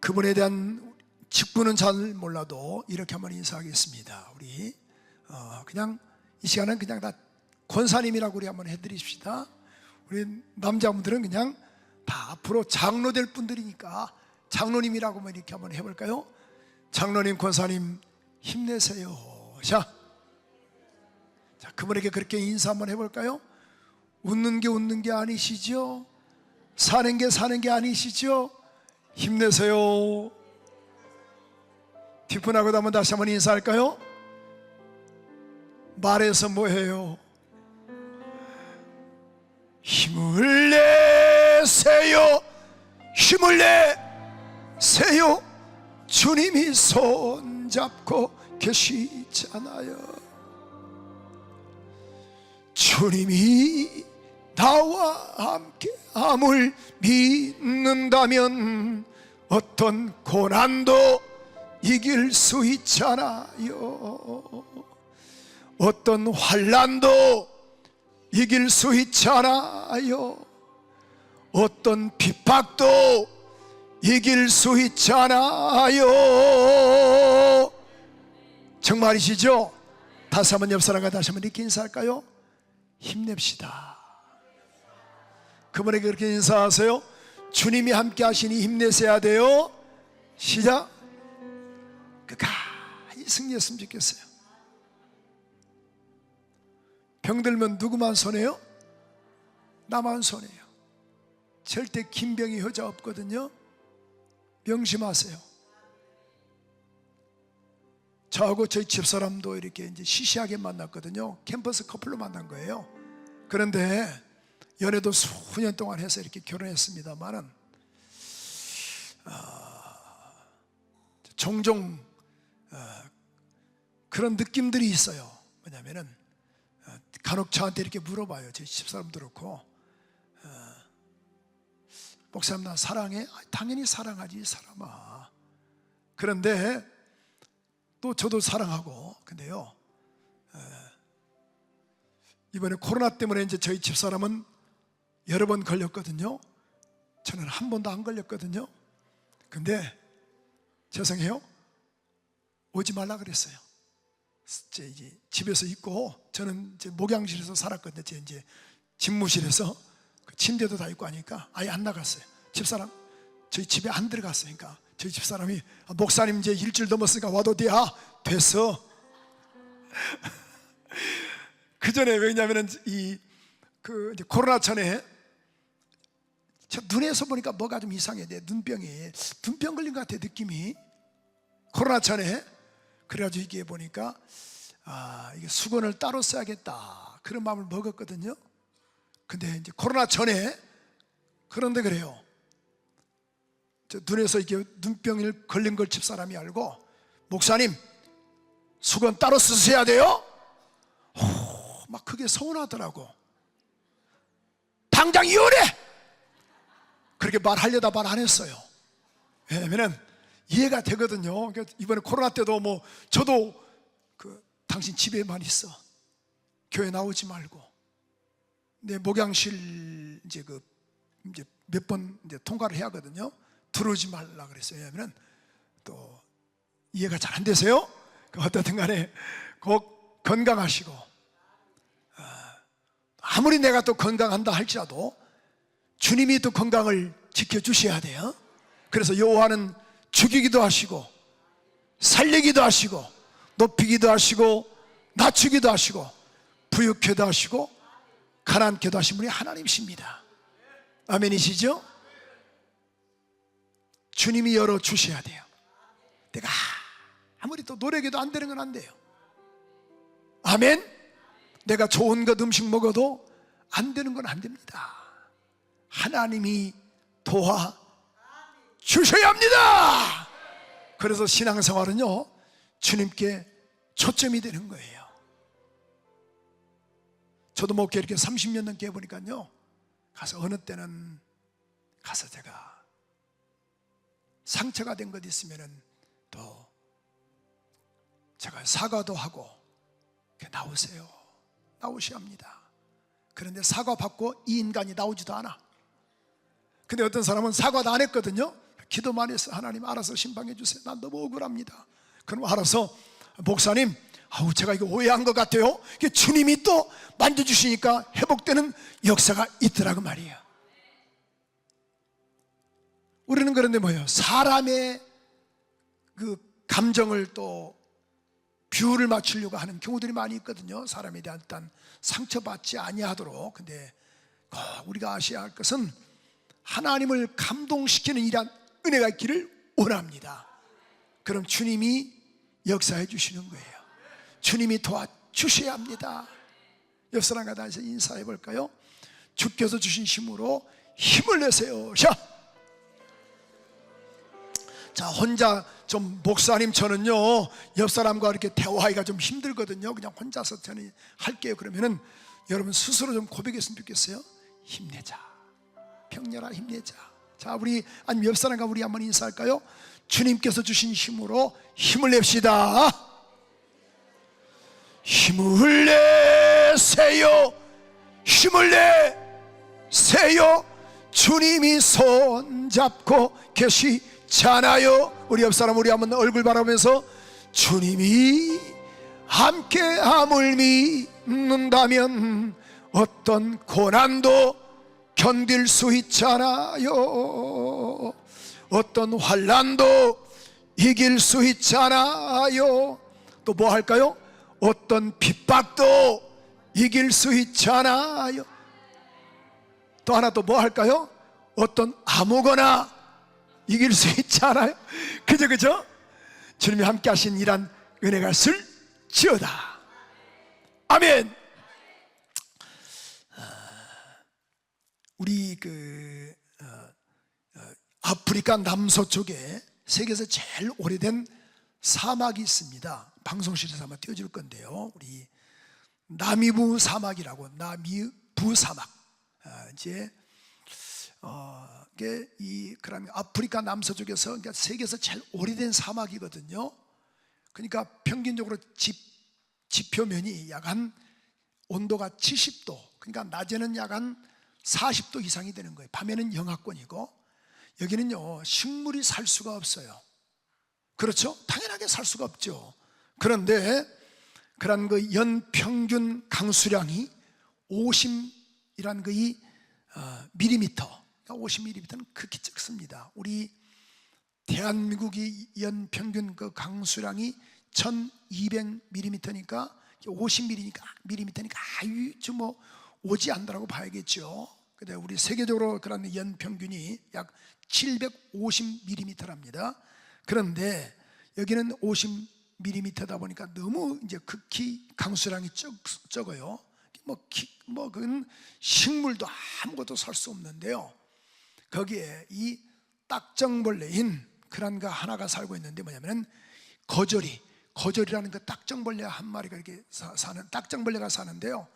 그분에 대한 직분은 잘 몰라도 이렇게 한번 인사하겠습니다. 우리 그냥 이 시간은 그냥 다 권사님이라고 우리 한번 해드립시다. 우리 남자분들은 그냥 다 앞으로 장로 될 분들이니까 장로님이라고 이렇게 한번 해볼까요? 장로님, 권사님 힘내세요. 자, 그분에게 그렇게 인사 한번 해볼까요? 웃는 게 아니시죠? 사는 게 아니시죠? 힘내세요. 뒷분하고도 한번 다시 한번 인사할까요? 말해서 뭐해요? 힘을 내세요. 힘을 내세요. 주님이 손잡고 계시잖아요. 주님이 나와 함께함을 믿는다면 어떤 고난도 이길 수 있잖아요. 어떤 환난도 이길 수 있잖아요. 어떤 핍박도 이길 수 있잖아요. 정말이시죠? 다시 한번 옆 사람과 다시 한번 이렇게 인사할까요? 힘냅시다. 그분에게 그렇게 인사하세요. 주님이 함께 하시니 힘내셔야 돼요. 시작. 끝까지 승리했으면 좋겠어요. 병들면 누구만 손해요? 나만 손해요. 절대 긴 병이 효자 없거든요. 명심하세요. 저하고 저희 집사람도 이렇게 이제 시시하게 만났거든요. 캠퍼스 커플로 만난 거예요. 그런데 연애도 수년 동안 해서 이렇게 결혼했습니다만은 종종 그런 느낌들이 있어요. 뭐냐면은 간혹 저한테 이렇게 물어봐요. 제 집사람도 그렇고, 목사님 나 사랑해? 당연히 사랑하지 이 사람아. 그런데 또 저도 사랑하고. 근데요, 이번에 코로나 때문에 이제 저희 집사람은 여러 번 걸렸거든요. 저는 한 번도 안 걸렸거든요. 근데 죄송해요, 오지 말라 그랬어요. 이제 집에서 있고, 저는 이제 목양실에서 살았거든요. 제 이제 집무실에서 그 침대도 다 있고 하니까 아예 안 나갔어요. 집사람 저희 집에 안 들어갔어요. 그러니까 저희 집사람이 목사님 이제 일주일 넘었으니까 와도 돼. 됐어. 그 전에 왜냐면은 이제 코로나 전에 저 눈에서 보니까 뭐가 좀 이상해. 내 눈병이 눈병 걸린 것 같아 느낌이. 코로나 전에. 그래가지고 이게 보니까 이게 수건을 따로 써야겠다 그런 마음을 먹었거든요. 근데 이제 코로나 전에 그런데 그래요. 저 눈에서 이게 눈병을 걸린 걸 집사람이 알고, 목사님 수건 따로 쓰셔야 돼요. 막 그게 서운하더라고. 당장 이혼해! 그렇게 말하려다 말 안 했어요. 왜냐면은 이해가 되거든요. 이번에 코로나 때도 뭐 저도 당신 집에만 있어. 교회 나오지 말고. 내 목양실 이제 이제 몇 번 이제 통과를 해야 하거든요. 들어오지 말라 그랬어요. 왜냐하면 또 이해가 잘 안 되세요? 어떻든 간에 꼭 건강하시고, 아무리 내가 또 건강한다 할지라도 주님이 또 건강을 지켜주셔야 돼요. 그래서 여호와는 죽이기도 하시고 살리기도 하시고 높이기도 하시고 낮추기도 하시고 부유케도 하시고 가난케도 하신 분이 하나님이십니다. 아멘이시죠? 주님이 열어주셔야 돼요. 내가 아무리 또 노력해도 안 되는 건 안 돼요. 아멘. 내가 좋은 것 음식 먹어도 안 되는 건 안 됩니다. 하나님이 도와 주셔야 합니다. 그래서 신앙생활은요, 주님께 초점이 되는 거예요. 저도 뭐 이렇게 30년 넘게 해보니까요, 가서 어느 때는 가서 제가 상처가 된 것 있으면은 또 제가 사과도 하고 나오세요. 나오셔야 합니다. 그런데 사과 받고 이 인간이 나오지도 않아. 근데 어떤 사람은 사과도 안 했거든요. 기도만 해서 하나님 알아서 심방해 주세요. 난 너무 억울합니다. 그럼 알아서 목사님, 제가 이거 오해한 것 같아요. 주님이 또 만져주시니까 회복되는 역사가 있더라고 말이에요. 우리는 그런데 뭐예요? 사람의 그 감정을 또 비율을 맞추려고 하는 경우들이 많이 있거든요. 사람에 대한 일단 상처받지 아니하도록. 근데 우리가 아셔야 할 것은 하나님을 감동시키는 이러한 은혜가 있기를 원합니다. 그럼 주님이 역사해 주시는 거예요. 주님이 도와주셔야 합니다. 옆 사람과 다시 인사해 볼까요? 주께서 주신 힘으로 힘을 내세요. 자, 혼자 좀 목사님 저는요 옆 사람과 이렇게 대화하기가 좀 힘들거든요. 그냥 혼자서 저는 할게요. 그러면은 여러분 스스로 좀 고백했으면 좋겠어요. 힘내자, 병렬아 힘내자. 자, 우리 아니면 옆 사람과 우리 한번 인사할까요? 주님께서 주신 힘으로 힘을 냅시다. 힘을 내세요. 힘을 내세요. 주님이 손잡고 계시잖아요. 우리 옆 사람 우리 한번 얼굴 바라보면서 주님이 함께함을 믿는다면 어떤 고난도 견딜 수 있잖아요. 어떤 환난도 이길 수 있잖아요. 또 뭐 할까요? 어떤 핍박도 이길 수 있잖아요. 또 하나 또 뭐 할까요? 어떤 아무거나 이길 수 있잖아요. 그죠? 주님이 함께 하신 이란 은혜가 있을지어다. 아멘. 우리 아프리카 남서쪽에 세계에서 제일 오래된 사막이 있습니다. 방송실에서 한번 띄워줄 건데요. 우리 나미부 사막이라고, 나미부 사막. 이제 이게 그러면 아프리카 남서쪽에서, 그러니까 세계에서 제일 오래된 사막이거든요. 그러니까 평균적으로 지표면이 약 한 온도가 70도, 그러니까 낮에는 약 한 40도 이상이 되는 거예요. 밤에는 영하권이고, 여기는요 식물이 살 수가 없어요. 그렇죠? 당연하게 살 수가 없죠. 그런데 그런 그 연평균 강수량이 50이란 그 밀리미터, 50mm는 극히 적습니다. 우리 대한민국이 연평균 그 강수량이 1200mm니까 50mm니까 아유 뭐 오지 않는다고 봐야겠죠. 근데 우리 세계적으로 그런 연평균이 약 750mm랍니다. 그런데 여기는 50mm다 보니까 너무 이제 극히 강수량이 적어요. 그건 식물도 아무것도 살 수 없는데요. 거기에 이 딱정벌레인 그런 거 하나가 살고 있는데 뭐냐면은 거절이라는 그 딱정벌레 한 마리가 이렇게 사는 딱정벌레가 사는데요.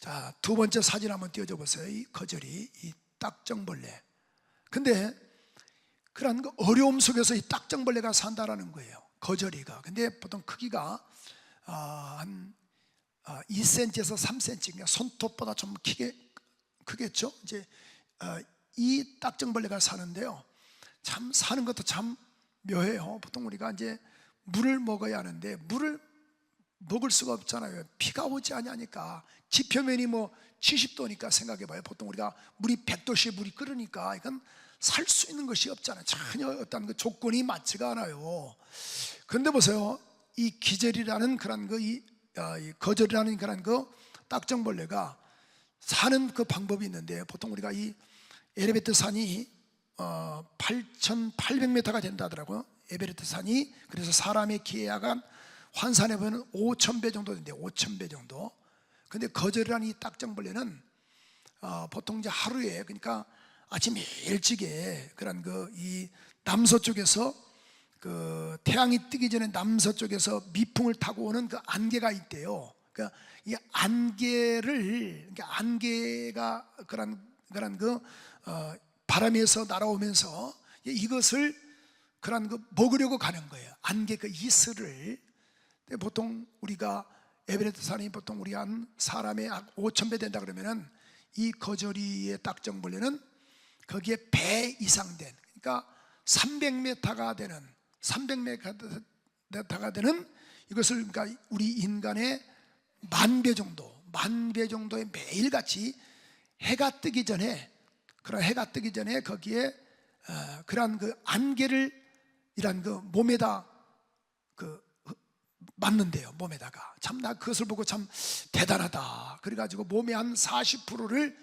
자, 두 번째 사진 한번 띄워줘 보세요. 이 거절이, 이 딱정벌레. 근데 그런 그 어려움 속에서 이 딱정벌레가 산다라는 거예요. 거절이가. 근데 보통 크기가 한 2cm에서 3cm, 그러니까 손톱보다 좀 크겠죠. 이제 이 딱정벌레가 사는데요. 참 사는 것도 참 묘해요. 보통 우리가 이제 물을 먹어야 하는데 물을 먹을 수가 없잖아요. 비가 오지 않으니까. 지표면이 뭐 70도니까 생각해봐요. 보통 우리가 물이 100도씩 물이 끓으니까 이건 살 수 있는 것이 없잖아요. 전혀 어떤 그 조건이 맞지가 않아요. 그런데 보세요. 이 기절이라는 그런 이 거절이라는 그런 그 딱정벌레가 사는 그 방법이 있는데, 보통 우리가 이 에베레스트 산이 8,800m가 된다 하더라고요. 에베레스트 산이. 그래서 사람의 키에 약간 환산해 보면 5,000배 정도 된대요. 5,000배 정도. 근데 거절이라는 이 딱정벌레는 보통 이제 하루에, 그러니까 아침 일찍에 그런 이 남서쪽에서 그 태양이 뜨기 전에 남서쪽에서 미풍을 타고 오는 그 안개가 있대요. 그러니까 이 안개를, 그러니까 안개가 그런 바람에서 날아오면서 이것을 그런 먹으려고 가는 거예요. 안개 그 이슬을. 보통 우리가 에베레스트 산이 보통 우리 한 사람의 5,000배 된다 그러면은 이 거저리의 딱정벌레는 거기에 배 이상 된, 그러니까 300m가 되는 이것을 그러니까 우리 인간의 10,000배 정도의 매일같이 해가 뜨기 전에, 그런 해가 뜨기 전에 거기에 그러한 그 안개를 이란 그 몸에다 그 맞는데요. 몸에다가 참 나 그것을 보고 참 대단하다. 그래가지고 몸의 한 40%를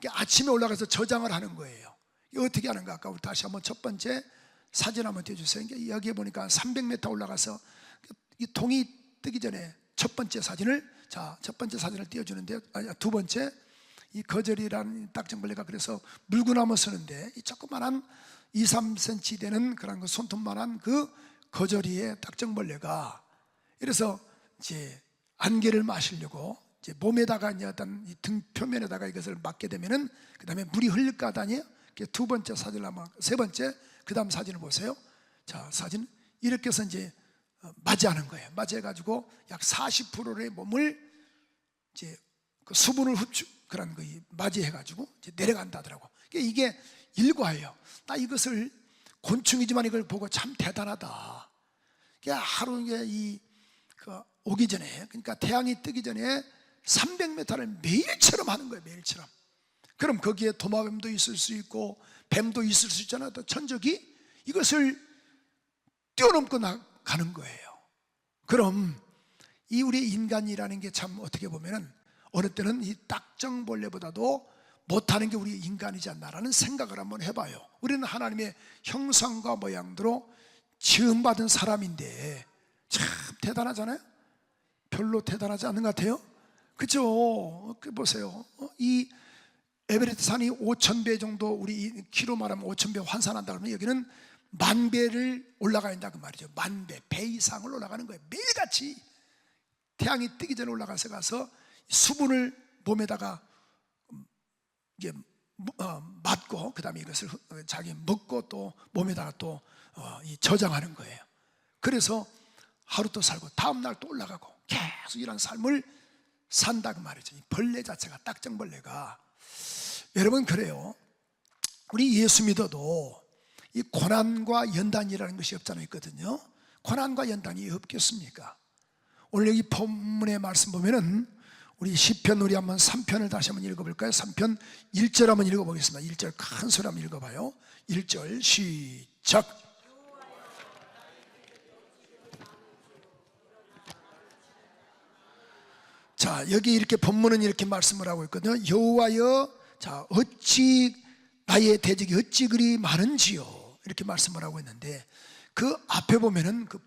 아침에 올라가서 저장을 하는 거예요. 이거 어떻게 하는가? 아까 우리 다시 한번 첫 번째 사진 한번 띄워주세요. 여기에 보니까 300m 올라가서 이 동이 뜨기 전에 첫 번째 사진을 띄워주는데요. 두 번째, 이 거절이라는 딱정벌레가 그래서 물구나무 쓰는데 이 조그만한 2, 3cm 되는 그런 그 손톱만한 그 거절이의 딱정벌레가 이래서 이제 안개를 마시려고 이제 몸에다가 이제 어떤 이 등 표면에다가 이것을 맞게 되면은 그 다음에 물이 흘릴 거 아니에요? 두 번째 사진을 한번, 세 번째, 그 다음 사진을 보세요. 자, 사진 이렇게 해서 이제 맞이하는 거예요. 맞이해가지고 약 40%의 몸을 이제 그 수분을 그런 거 맞이해가지고 이제 내려간다더라고. 이게 일과예요. 나 이것을 곤충이지만 이걸 보고 참 대단하다. 하루 오기 전에, 그러니까 태양이 뜨기 전에 300m를 매일처럼 하는 거예요. 매일처럼. 그럼 거기에 도마뱀도 있을 수 있고 뱀도 있을 수 있잖아요. 또 천적이 이것을 뛰어넘고 나가는 거예요. 그럼 이 우리 인간이라는 게 참 어떻게 보면은 어느 때는 이 딱정벌레보다도 못하는 게 우리 인간이지 않나라는 생각을 한번 해봐요. 우리는 하나님의 형상과 모양대로 지음받은 사람인데 참 대단하잖아요. 별로 대단하지 않는 것 같아요. 그죠? 보세요. 이 에베레스트 산이 5,000배 정도, 우리 키로 말하면 5,000배 환산한다 그러면 여기는 10,000배를 올라가야 한다 그 말이죠. 10,000배, 배 이상을 올라가는 거예요. 매일같이 태양이 뜨기 전에 올라가서 수분을 몸에다가 이게 맞고 그 다음에 이것을 자기 먹고 또 몸에다가 또 저장하는 거예요. 그래서 하루 또 살고 다음 날 또 올라가고 계속 이런 삶을 산다 그 말이죠. 이 벌레 자체가, 딱정벌레가. 여러분, 그래요. 우리 예수 믿어도 이 고난과 연단이라는 것이 없잖아요. 있거든요. 고난과 연단이 없겠습니까? 오늘 여기 본문의 말씀 보면은 우리 시편, 우리 한번 3편을 다시 한번 읽어볼까요? 3편 1절 한번 읽어보겠습니다. 1절 큰 소리 한번 읽어봐요. 1절 시작. 자, 여기 이렇게 본문은 이렇게 말씀을 하고 있거든요. 여호와여, 자, 어찌 나의 대적이 어찌 그리 많은지요, 이렇게 말씀을 하고 있는데 그 앞에 보면은 그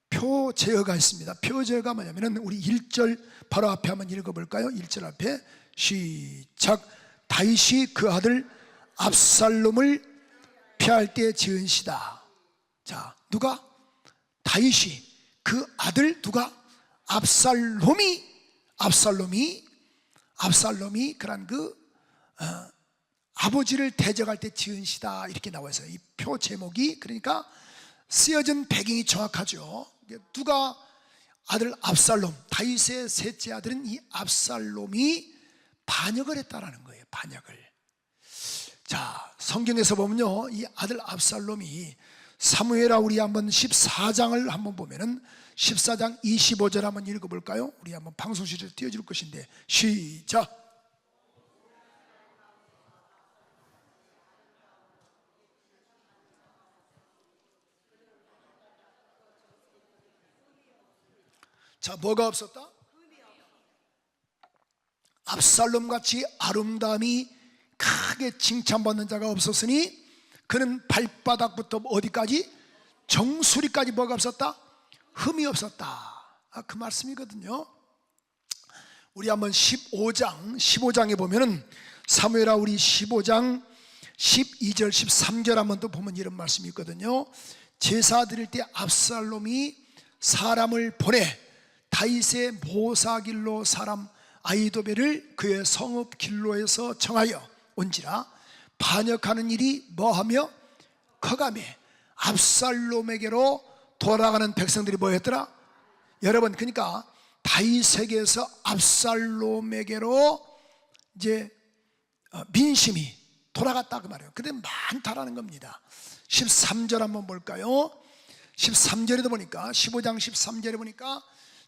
표제어가 있습니다. 표제어가 뭐냐면은 우리 1절 바로 앞에 한번 읽어볼까요? 1절 앞에 시작. 다윗이 그 아들 압살롬을 피할 때 지은 시다. 자, 누가? 다윗이 그 아들 누가? 압살롬이 그런 아버지를 대적할 때 지은 시다, 이렇게 나와 있어요. 이 표 제목이. 그러니까 쓰여진 배경이 정확하죠. 누가? 아들 압살롬, 다윗의 셋째 아들은 이 압살롬이 반역을 했다라는 거예요. 반역을. 자, 성경에서 보면요, 이 아들 압살롬이 사무엘하 우리 한번 14장을 한번 보면은 14장 25절 한번 읽어볼까요? 우리 한번 방송실에 띄워줄 것인데 시작. 자, 뭐가 없었다? 압살롬같이 아름다움이 크게 칭찬받는 자가 없었으니 그는 발바닥부터 어디까지? 정수리까지 뭐가 없었다? 흠이 없었다. 그 말씀이거든요. 우리 한번 15장에 보면은 사무엘하 우리 15장 12절 13절 한번 또 보면 이런 말씀이 있거든요. 제사 드릴 때 압살롬이 사람을 보내 다윗의 모사길로 사람 아히도벨을 그의 성읍 길로에서 정하여 온지라 반역하는 일이 뭐하며 커가매 압살롬에게로 돌아가는 백성들이 뭐였더라? 여러분, 그러니까 다윗에게서 압살롬에게로 이제 민심이 돌아갔다 그 말이에요. 근데 많다라는 겁니다. 13절 한번 볼까요? 13절에도 보니까 15장 13절에 보니까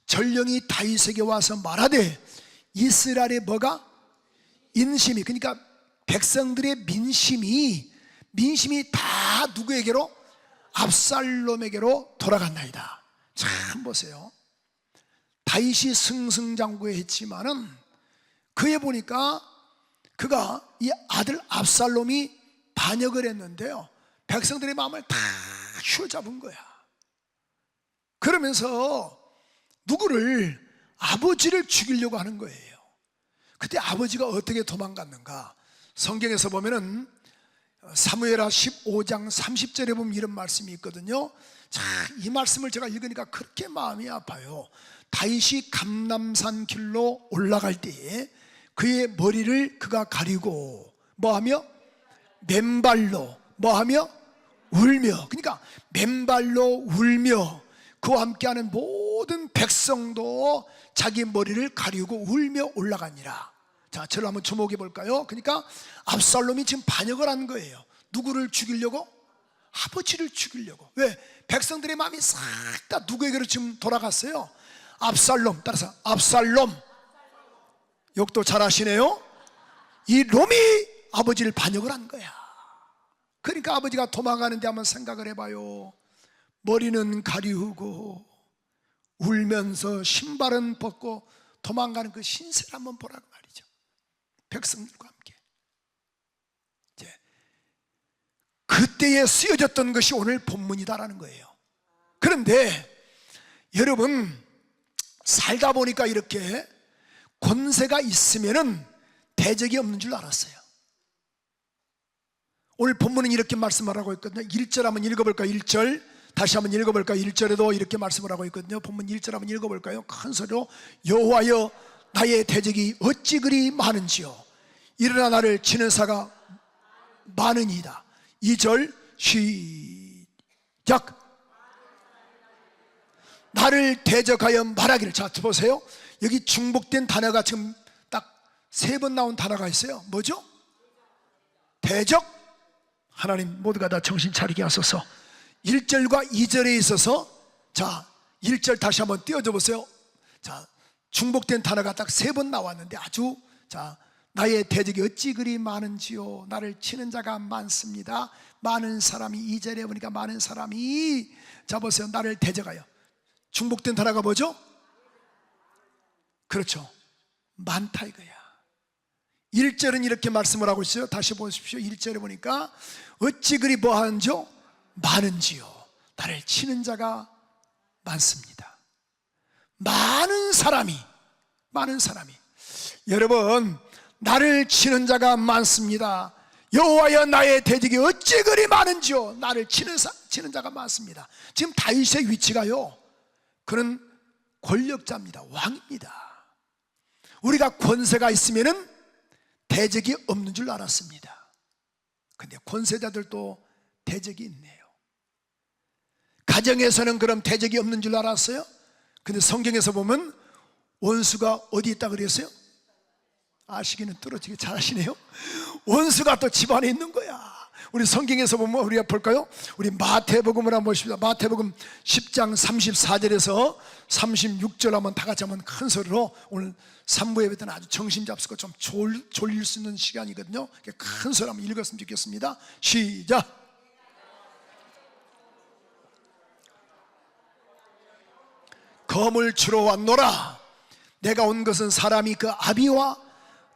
전령이 다윗에게 와서 말하되 이스라엘의 뭐가? 인심이, 그러니까 백성들의 민심이 다 누구에게로? 압살롬에게로 돌아갔나이다. 참 보세요. 다윗이 승승장구했지만은 그에 보니까 그가 이 아들 압살롬이 반역을 했는데요, 백성들의 마음을 다 휘어잡은 거야. 그러면서 누구를? 아버지를 죽이려고 하는 거예요. 그때 아버지가 어떻게 도망갔는가? 성경에서 보면은 사무엘하 15장 30절에 보면 이런 말씀이 있거든요. 자, 이 말씀을 제가 읽으니까 그렇게 마음이 아파요. 다윗이 감람산 길로 올라갈 때에 그의 머리를 그가 가리고 뭐하며? 맨발로 뭐하며? 울며. 그러니까 맨발로 울며 그와 함께하는 모든 백성도 자기 머리를 가리고 울며 올라가니라. 자, 저를 한번 주목해 볼까요? 그러니까 압살롬이 지금 반역을 한 거예요. 누구를 죽이려고? 아버지를 죽이려고. 왜? 백성들의 마음이 싹 다 누구에게로 지금 돌아갔어요? 압살롬. 따라서 압살롬. 욕도 잘하시네요. 이 롬이 아버지를 반역을 한 거야. 그러니까 아버지가 도망가는데 한번 생각을 해봐요. 머리는 가리우고 울면서 신발은 벗고 도망가는 그 신세를 한번 보라고 말이죠. 백성들과 함께. 이제 그때에 쓰여졌던 것이 오늘 본문이다라는 거예요. 그런데 여러분, 살다 보니까 이렇게 권세가 있으면은 대적이 없는 줄 알았어요. 오늘 본문은 이렇게 말씀을 하고 있거든요. 1절 한번 읽어볼까요? 1절 다시 한번 읽어볼까요? 1절에도 이렇게 말씀을 하고 있거든요. 본문 1절 한번 읽어볼까요? 큰 소리로 여호와여 나의 대적이 어찌 그리 많은지요 일어나 나를 치는 사가 많으니이다. 2절 시작. 나를 대적하여 말하기를. 자, 보세요. 여기 중복된 단어가 지금 딱 3번 나온 단어가 있어요. 뭐죠? 대적. 하나님 모두가 다 정신 차리게 하소서. 1절과 2절에 있어서, 자, 1절 다시 한번 띄워줘 보세요. 자, 중복된 단어가 딱 3번 나왔는데 아주, 자, 나의 대적이 어찌 그리 많은지요 나를 치는 자가 많습니다. 많은 사람이, 2절에 보니까 많은 사람이, 자 보세요, 나를 대적하여. 중복된 단어가 뭐죠? 그렇죠, 많다 이거야. 1절은 이렇게 말씀을 하고 있어요. 다시 보십시오. 1절에 보니까 어찌 그리 뭐하는지요? 많은지요 나를 치는 자가 많습니다. 많은 사람이 여러분, 나를 치는 자가 많습니다. 여호와여 나의 대적이 어찌 그리 많은지요 나를 치는 자가 많습니다. 지금 다윗의 위치가요, 그는 권력자입니다. 왕입니다. 우리가 권세가 있으면은 대적이 없는 줄 알았습니다. 근데 권세자들도 대적이 있네요. 가정에서는 그럼 대적이 없는 줄 알았어요? 근데 성경에서 보면 원수가 어디 있다 그랬어요? 아시기는 뚫어지게 잘하시네요. 원수가 또 집안에 있는 거야. 우리 성경에서 보면 우리가 볼까요? 우리 마태복음을 한번 보십시다. 마태복음 10장 34절에서 36절 한번 다 같이 한번 큰 소리로, 오늘 3부 예배 때는 아주 정신 잡수고 좀 졸릴 수 있는 시간이거든요. 큰 소리 한번 읽었으면 좋겠습니다. 시작. 검을 주러 왔노라. 내가 온 것은 사람이 그 아비와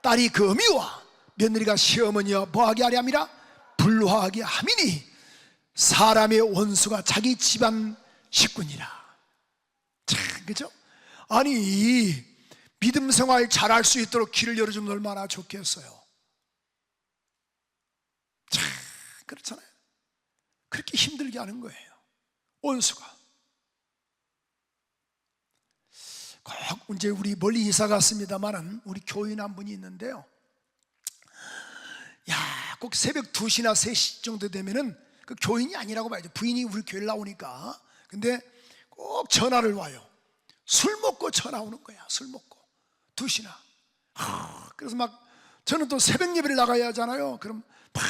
딸이 그 어미와 며느리가 시어머니와 뭐하게 하려 함이라? 불화하게 함이니 사람의 원수가 자기 집안 식구니라. 참, 그죠? 아니, 믿음 생활 잘할 수 있도록 길을 열어주면 얼마나 좋겠어요. 참, 그렇잖아요. 그렇게 힘들게 하는 거예요, 원수가. 꼭 이제 우리 멀리 이사 갔습니다만은 우리 교인 한 분이 있는데요, 야, 꼭 새벽 2시나 3시 정도 되면은 그 교인이 아니라고 봐야죠. 부인이 우리 교회를 나오니까. 근데 꼭 전화를 와요. 술 먹고 전화 오는 거야. 술 먹고 2시나. 그래서 막 저는 또 새벽 예배를 나가야 하잖아요. 그럼 막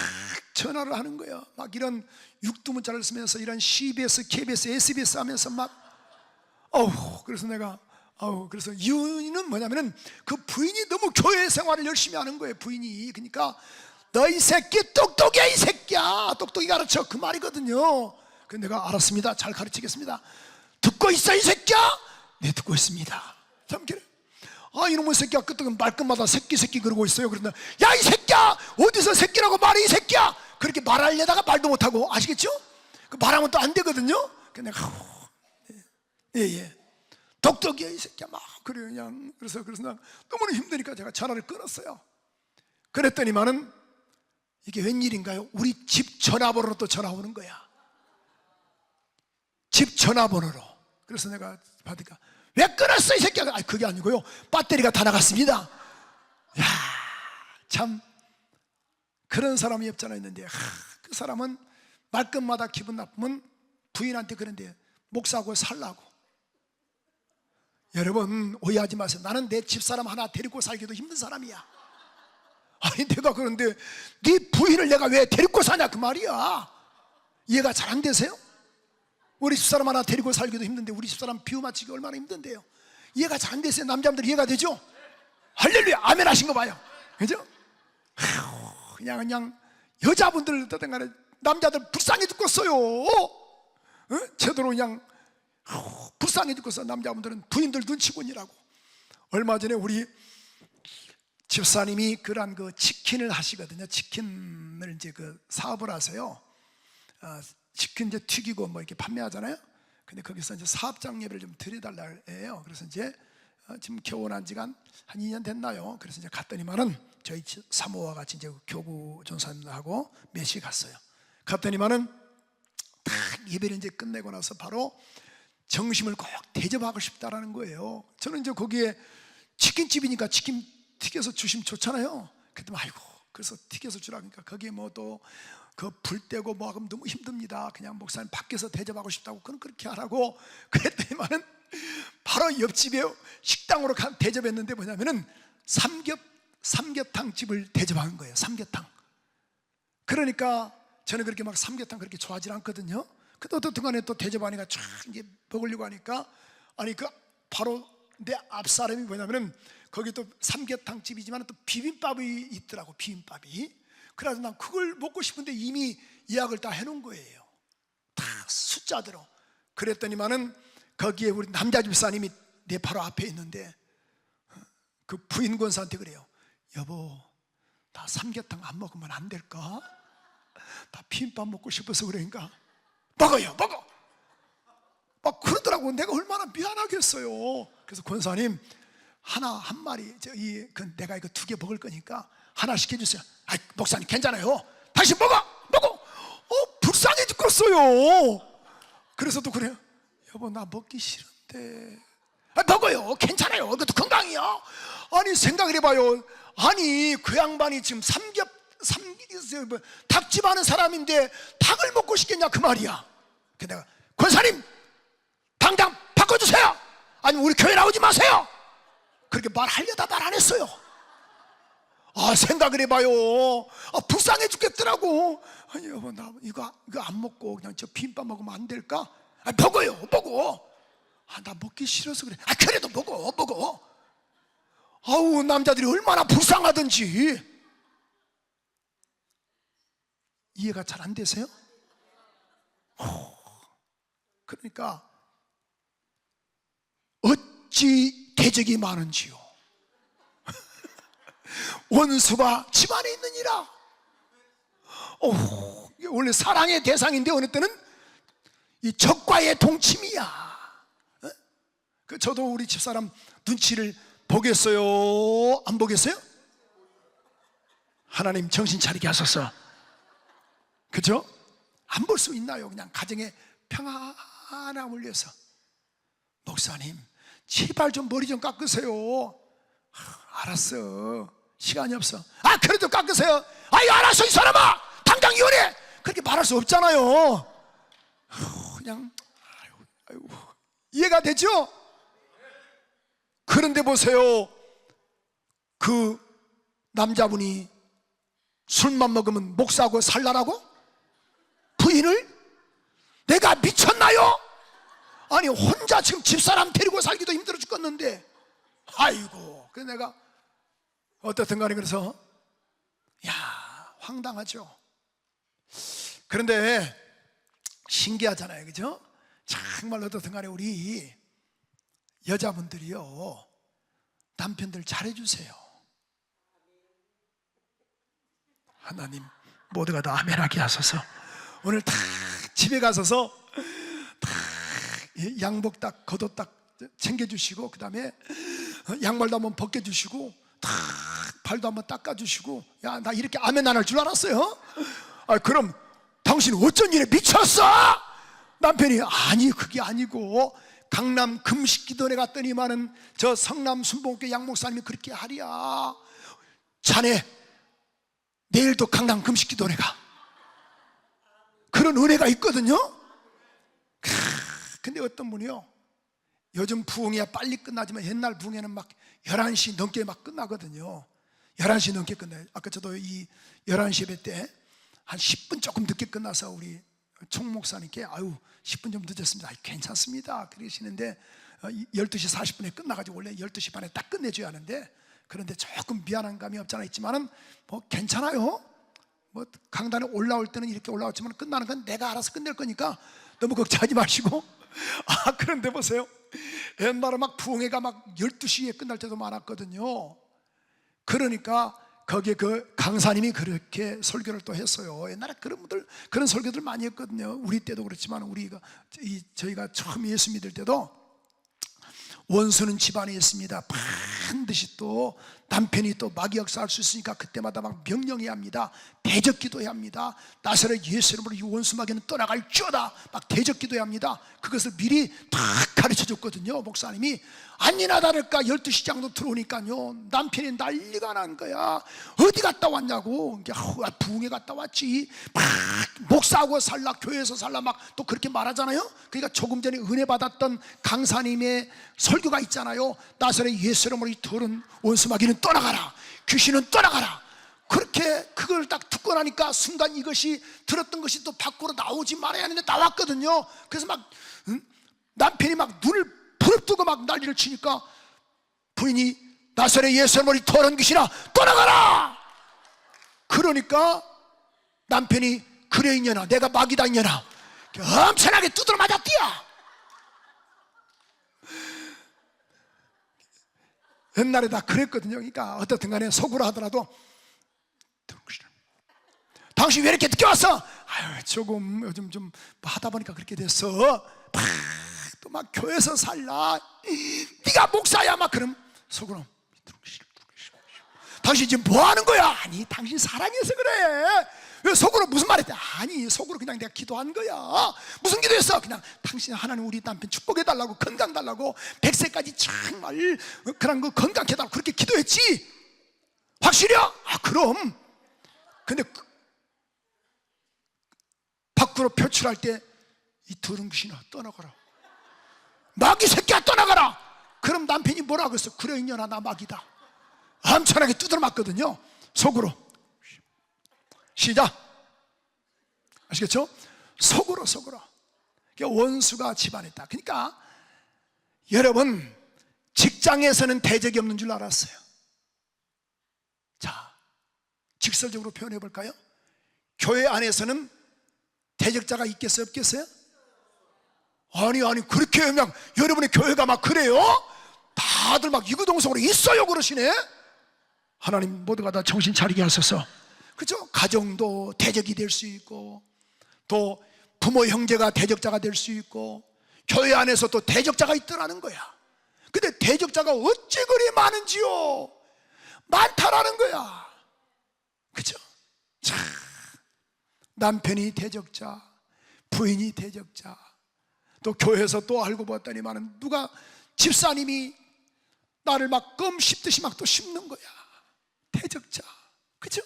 전화를 하는 거야. 막 이런 육두문자를 쓰면서 이런 CBS, KBS, SBS 하면서 막 그래서 내가 그래서 이유는 뭐냐면은 그 부인이 너무 교회 생활을 열심히 하는 거예요. 부인이. 그러니까 너 이 새끼 똑똑이야, 이 새끼야, 똑똑히 가르쳐, 그 말이거든요. 그래서 내가 알았습니다, 잘 가르치겠습니다. 듣고 있어 이 새끼야? 네, 듣고 있습니다. 참 그래. 이놈의 새끼야 끄떡은 말끝마다 새끼 그러고 있어요. 그런데 야, 이 새끼야, 어디서 새끼라고 말해, 이 새끼야. 그렇게 말하려다가 말도 못하고, 아시겠죠? 그 말하면 또 안 되거든요. 그래서 내가 예, 똑똑이야 이 새끼야, 막 그래요. 그냥 그래서 난 너무 힘드니까 제가 전화를 끊었어요. 그랬더니만은 이게 웬일인가요? 우리 집 전화번호로 또 전화 오는 거야. 집 전화번호로. 그래서 내가 받으니까 왜 끊었어 이 새끼야? 그게 아니고요, 배터리가 다 나갔습니다. 야, 참 그런 사람이 없지 않아 있는데, 그 사람은 말끝마다 기분 나쁘면 부인한테 그런데 목사하고 살라고. 여러분 오해하지 마세요. 나는 내 집사람 하나 데리고 살기도 힘든 사람이야. 아니 내가 그런데 네 부인을 내가 왜 데리고 사냐 그 말이야. 이해가 잘 안 되세요? 우리 집사람 하나 데리고 살기도 힘든데 우리 집사람 비유 맞추기 얼마나 힘든데요. 이해가 잘 안 되세요? 남자분들 이해가 되죠? 할렐루야, 아멘 하신 거 봐요. 그죠? 그냥 여자분들 어떤 간에 남자들 불쌍해 죽겠어요. 제대로 그냥 불쌍해 죽겠어. 남자분들은 부인들 눈치 보느라고. 얼마 전에 우리 집사님이 그런 그 치킨을 하시거든요. 치킨을 이제 그 사업을 하세요. 치킨 이제 튀기고 뭐 이렇게 판매하잖아요. 근데 거기서 이제 사업장 예배를 좀 드려달라 해요. 그래서 이제 지금 결혼한 지가 한 2년 됐나요? 그래서 이제 갔더니만은 저희 사모와 같이 이제 교구 전사님하고 몇시 갔어요. 갔더니만은 딱 예배를 이제 끝내고 나서 바로 점심을 꼭 대접하고 싶다라는 거예요. 저는 이제 거기에 치킨집이니까 치킨 튀겨서 주시면 좋잖아요. 그랬더니 아이고, 그래서 튀겨서 주라니까 거기에 뭐 또 그 불 떼고 뭐 하면 너무 힘듭니다. 그냥 목사님 밖에서 대접하고 싶다고 그건 그렇게 하라고. 그랬더니만은 바로 옆집에 식당으로 대접했는데 뭐냐면은 삼계탕집을 대접한 거예요. 삼계탕. 그러니까 저는 그렇게 막 삼계탕 그렇게 좋아하지 않거든요. 근데 어떤 간에 또 대접하니까 쫙 이제 먹으려고 하니까, 아니 그 바로 내 앞 사람이 뭐냐면은 거기 또 삼계탕 집이지만 또 비빔밥이 있더라고, 비빔밥이. 그래서 난 그걸 먹고 싶은데 이미 예약을 다 해놓은 거예요, 다 숫자대로. 그랬더니만은 거기에 우리 남자 집사님이 내 바로 앞에 있는데 그 부인 권사한테 그래요. 여보, 나 삼계탕 안 먹으면 안 될까? 나 비빔밥 먹고 싶어서 그러니까 먹어요, 먹어. 막 그러더라고. 내가 얼마나 미안하겠어요. 그래서 권사님 한 마리 내가 이거 2개 먹을 거니까 하나씩 해주세요. 목사님 괜찮아요, 다시 먹어. 불쌍해 죽겠어요. 그래서 또 그래요. 여보, 나 먹기 싫은데. 먹어요, 괜찮아요, 그것도 건강이야. 아니 생각을 해봐요. 아니 그 양반이 지금 닭집 하는 사람인데 닭을 먹고 싶겠냐 그 말이야. 그래서 내가 권사님 당장 바꿔주세요, 아니면 우리 교회 나오지 마세요. 그렇게 말하려다 말 안 했어요. 생각을 해봐요. 불쌍해 죽겠더라고. 아니 여보, 나 이거 안 먹고 그냥 저 비빔밥 먹으면 안 될까? 먹어요, 먹어. 나 먹기 싫어서 그래. 그래도 먹어. 아우, 남자들이 얼마나 불쌍하든지. 이해가 잘 안 되세요? 그러니까 어찌 대적이 많은지요. 원수가 집안에 있느니라. 원래 사랑의 대상인데 어느 때는 이 적과의 동침이야. 저도 우리 집사람 눈치를 보겠어요, 안 보겠어요? 하나님 정신 차리게 하소서. 그죠? 안 볼 수 있나요? 그냥 가정의 평안함을 위해서. 목사님 제발 좀 머리 좀 깎으세요. 알았어, 시간이 없어. 그래도 깎으세요. 알았어 이 사람아, 당장 이혼해. 그렇게 말할 수 없잖아요. 그냥 아이고. 이해가 되죠? 그런데 보세요, 그 남자분이 술만 먹으면 목사하고 살라라고? 부인을? 내가 미쳤나요? 아니 혼자 지금 집사람 데리고 살기도 힘들어 죽겠는데, 아이고. 그래서 내가 어떻든 간에 그래서 야, 황당하죠. 그런데 신기하잖아요, 그죠? 정말 어떻든 간에 우리 여자분들이요, 남편들 잘해주세요. 하나님 모두가 다 아멘하게 하소서. 오늘 다 집에 가서서 다 양복 딱 겉옷 딱 챙겨주시고, 그 다음에 양말도 한번 벗겨주시고, 다 발도 한번 닦아주시고. 야, 나 이렇게 아멘 안 할 줄 알았어요? 아, 그럼 당신 어쩐 일에 미쳤어? 남편이 아니 그게 아니고 강남 금식기도회 갔더니만은 저 성남 순복음교회 양목사님이 그렇게 하랴. 자네 내일도 강남 금식기도회 가. 그런 은혜가 있거든요. 근데 어떤 분이요, 요즘 부흥이야 빨리 끝나지만 옛날 부흥에는 막 11시 넘게 막 끝나거든요. 11시 넘게 끝나요. 아까 저도 이 11시 예배 때 한 10분 조금 늦게 끝나서 우리 총 목사님께 아유 10분 좀 늦었습니다. 아유, 괜찮습니다 그러시는데 12시 40분에 끝나가지고 원래 12시 반에 딱 끝내줘야 하는데, 그런데 조금 미안한 감이 없잖아 있지만은 뭐 괜찮아요. 뭐 강단에 올라올 때는 이렇게 올라왔지만 끝나는 건 내가 알아서 끝낼 거니까 너무 걱정하지 마시고. 아, 그런데 보세요, 옛날에 막 부흥회가 막 12시에 끝날 때도 많았거든요. 그러니까 거기에 그 강사님이 그렇게 설교를 또 했어요. 옛날에 그런 분들, 그런 설교들 많이 했거든요. 우리 때도 그렇지만 우리가 저희가 처음 예수 믿을 때도 원수는 집안에 있습니다. 반드시 또 남편이 또 마귀 역사할 수 있으니까 그때마다 막 명령해야 합니다. 대적 기도해야 합니다. 나사렛 예수 이름으로 이 원수 마귀는 떠나갈지어다. 막 대적 기도해야 합니다. 그것을 미리 다 가르쳐 줬거든요, 목사님이. 아니나 다를까 12시 정도 들어오니까요, 남편이 난리가 난 거야. 어디 갔다 왔냐고. 부흥회 갔다 왔지. 막 목사하고 살라, 교회에서 살라 막 또 그렇게 말하잖아요. 그러니까 조금 전에 은혜 받았던 강사님의 설교가 있잖아요. 나사렛 예수 이름으로 이 더러운 원수 마귀는 떠나가라, 귀신은 떠나가라. 그렇게 그걸 딱 듣고 나니까 순간 이것이 들었던 것이 또 밖으로 나오지 말아야 하는데 나왔거든요. 그래서 막 남편이 막 눈을 부릅뜨고 막 난리를 치니까 부인이 나사렛 예수 이름으로 이 더러운 귀신아 떠나가라. 그러니까 남편이 그래 이년아, 내가 마귀다 이년아, 엄청나게 두드러 맞았디야. 옛날에 다 그랬거든요. 그러니까 어떻든 간에 속으로 하더라도 당신 왜 이렇게 늦게 왔어? 아유, 조금 요즘 좀 하다 보니까 그렇게 됐어. 또 막 교회에서 살라, 네가 목사야 막. 그럼 속으로 당신 지금 뭐 하는 거야? 아니 당신 사랑해서 그래. 왜 속으로 무슨 말 했대? 아니 속으로 그냥 내가 기도한 거야. 무슨 기도했어? 그냥 당신 하나님 우리 남편 축복해달라고, 건강 달라고, 100세까지 정말 그런 거 건강해달라고 그렇게 기도했지. 확실해요? 아 그럼. 근데 밖으로 표출할 때 이 더러운 귀신아 떠나가라, 마귀 새끼야 떠나가라. 그럼 남편이 뭐라 그랬어? 그래 이년아 나 마귀다. 엄청나게 두드려 맞거든요, 속으로. 시작. 아시겠죠? 속으로. 원수가 집안에 있다. 그러니까 여러분 직장에서는 대적이 없는 줄 알았어요. 자, 직설적으로 표현해 볼까요? 교회 안에서는 대적자가 있겠어요, 없겠어요? 아니 그렇게 그냥 여러분의 교회가 막 그래요? 다들 막 이구동성으로 있어요 그러시네. 하나님 모두가 다 정신 차리게 하소서. 그죠? 가정도 대적이 될 수 있고, 또 부모 형제가 대적자가 될 수 있고, 교회 안에서 또 대적자가 있더라는 거야. 근데 대적자가 어찌 그리 많은지요? 많다라는 거야. 그죠? 자, 남편이 대적자, 부인이 대적자, 또 교회에서 또 알고 봤더니만은 누가 집사님이 나를 막 껌 씹듯이 막 또 씹는 거야. 대적자. 그죠?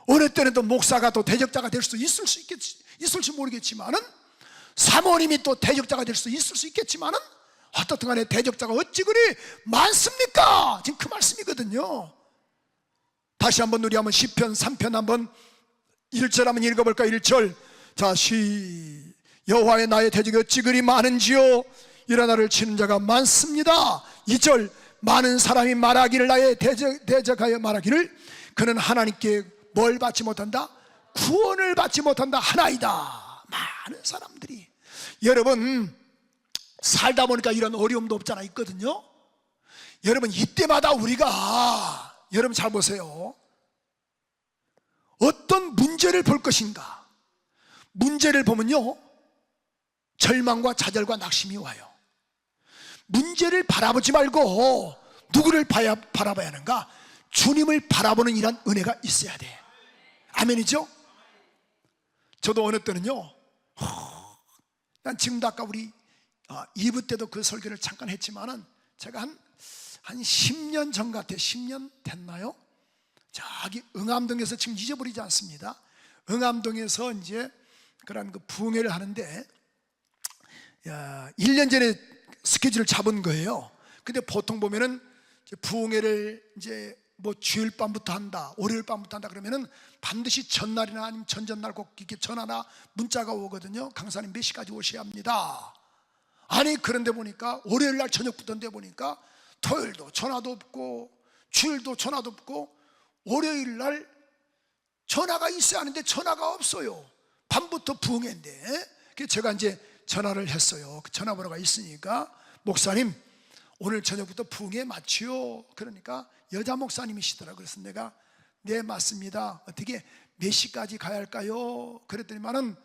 어느 때는 또 목사가 또 대적자가 될 수도 있을지 모르겠지만은, 사모님이 또 대적자가 될 수도 있을 수 있겠지만은, 어떻든 간에 대적자가 어찌 그리 많습니까? 지금 그 말씀이거든요. 다시 한번 우리 한번 시편 3편 한번 1절 한번 읽어볼까? 1절. 자, 여호와의 나의 대적이 어찌 그리 많은지요, 일어나를 치는 자가 많습니다. 2절. 많은 사람이 말하기를, 나의 대적하여 말하기를, 그는 하나님께 뭘 받지 못한다? 구원을 받지 못한다 하나이다. 많은 사람들이, 여러분 살다 보니까 이런 어려움도 없잖아, 있거든요. 여러분 이때마다 우리가, 여러분 잘 보세요, 어떤 문제를 볼 것인가. 문제를 보면요, 절망과 좌절과 낙심이 와요. 문제를 바라보지 말고 누구를 바라봐야 하는가? 주님을 바라보는 이런 은혜가 있어야 돼. 아멘이죠? 저도 어느 때는요, 난 지금도 아까 우리 2부 때도 그 설교를 잠깐 했지만은, 제가 한 10년 전 같아. 10년 됐나요? 저기 응암동에서, 지금 잊어버리지 않습니다. 응암동에서 이제 그런 그 부흥회를 하는데, 1년 전에 스케줄을 잡은 거예요. 근데 보통 보면은 부흥회를 이제 뭐 주일 밤부터 한다, 월요일 밤부터 한다 그러면은 반드시 전날이나 아니면 전전날 꼭 이렇게 전화나 문자가 오거든요. 강사님 몇 시까지 오셔야 합니다. 아니, 그런데 보니까 월요일 날 저녁부터인데 보니까 토요일도 전화도 없고 주일도 전화도 없고, 월요일 날 전화가 있어야 하는데 전화가 없어요. 밤부터 부흥회인데. 그래서 제가 이제 전화를 했어요. 그 전화번호가 있으니까, 목사님 오늘 저녁부터 부흥회 맞지요? 그러니까 여자 목사님이시더라고요. 그래서 내가 네 맞습니다. 어떻게 몇 시까지 가야 할까요? 그랬더니만은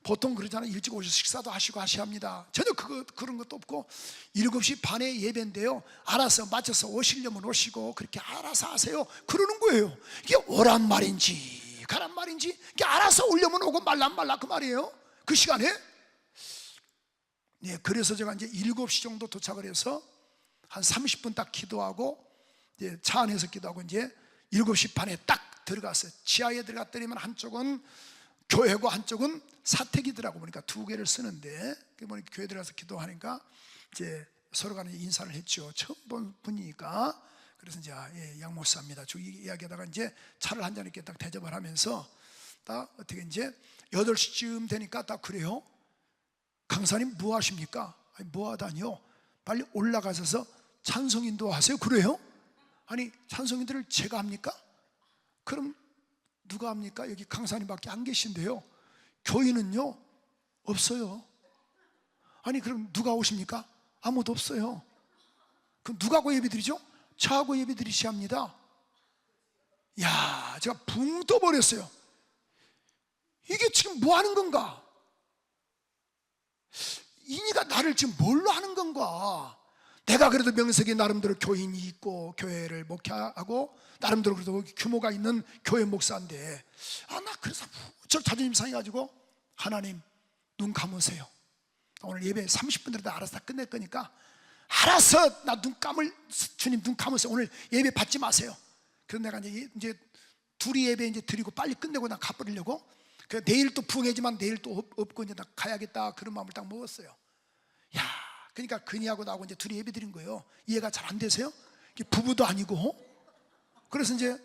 보통 그러잖아요. 일찍 오셔서 식사도 하시고 하셔야 합니다. 전혀 그런 것도 없고, 7시 반에 예배인데요, 알아서 맞춰서 오시려면 오시고 그렇게 알아서 하세요, 그러는 거예요. 이게 오란 말인지 가란 말인지, 이게 알아서 오려면 오고 말란 말라 그 말이에요, 그 시간에. 네, 그래서 제가 이제 7시 정도 도착을 해서 한 30분 딱 기도하고, 이제 차 안에서 기도하고 이제 7시 반에 딱 들어갔어요. 지하에 들어갔더니만 한쪽은 교회고 한쪽은 사택이더라고. 보니까 두 개를 쓰는데, 보니까 교회 들어가서 기도하니까 이제 서로 간에 인사를 했죠. 처음 본 분이니까. 그래서 이제 양 목사입니다. 저 이야기하다가 이제 차를 한 잔 이렇게 딱 대접을 하면서, 딱 어떻게 이제 8시쯤 되니까 딱, 그래요? 강사님 뭐 하십니까? 아니, 뭐 하다니요? 빨리 올라가셔서 찬송인도 하세요. 그래요? 아니, 찬송인들을 제가 합니까? 그럼 누가 합니까? 여기 강사님밖에 안 계신데요, 교인은요 없어요. 아니, 그럼 누가 오십니까? 아무도 없어요. 그럼 누가 하고 예배드리죠? 저하고 예배드리셔야 합니다. 야, 제가 붕 떠버렸어요. 이게 지금 뭐 하는 건가? 이니가 나를 지금 뭘로 하는 건가? 내가 그래도 명색이 나름대로 교인이 있고 교회를 목회하고 나름대로 그래도 규모가 있는 교회 목사인데, 나 그래서 저 자존심 상해가지고, 하나님 눈 감으세요. 오늘 예배 30분 들어도 알아서 다 끝낼 거니까 알아서 나 주님 눈 감으세요. 오늘 예배 받지 마세요. 그래서 내가 이제 둘이 예배 이제 드리고 빨리 끝내고 나 가버리려고. 그래서 내일 또 부흥회지만 내일 또 없고 이제 나 가야겠다, 그런 마음을 딱 먹었어요. 야, 그러니까 그니하고 나하고 이제 둘이 예배 드린 거예요. 이해가 잘 안 되세요? 부부도 아니고. 그래서 이제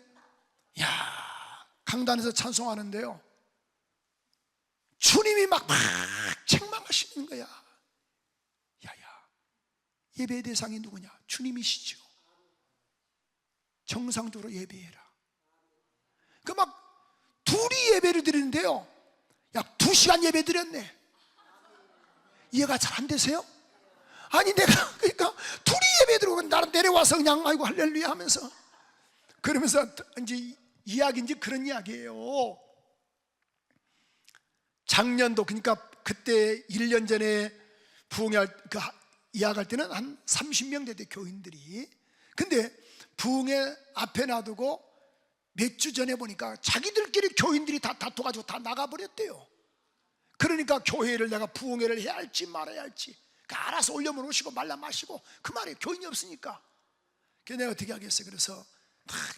강단에서 찬송하는데요, 주님이 막 책망하시는 거야. 야야, 예배 대상이 누구냐? 주님이시죠. 정상적으로 예배해라. 그 막 둘이 예배를 드리는데요, 약 2시간 예배 드렸네. 이해가 잘 안 되세요? 아니, 내가 그러니까 둘이 예배 드리고 나는 내려와서 그냥 아이고 할렐루야 하면서, 그러면서 이제 이야기인지 그런 이야기예요. 작년도, 그러니까 그때 1년 전에 부흥회 이야기할 때는 한 30명 되대, 교인들이. 근데 부흥회 앞에 놔두고 몇 주 전에 보니까 자기들끼리 교인들이 다 다퉈가지고 다 나가버렸대요. 그러니까 교회를, 내가 부흥회를 해야 할지 말아야 할지, 알아서 오려면 오시고 말라 마시고, 그 말이에요. 교인이 없으니까. 그래서 내가 어떻게 하겠어요? 그래서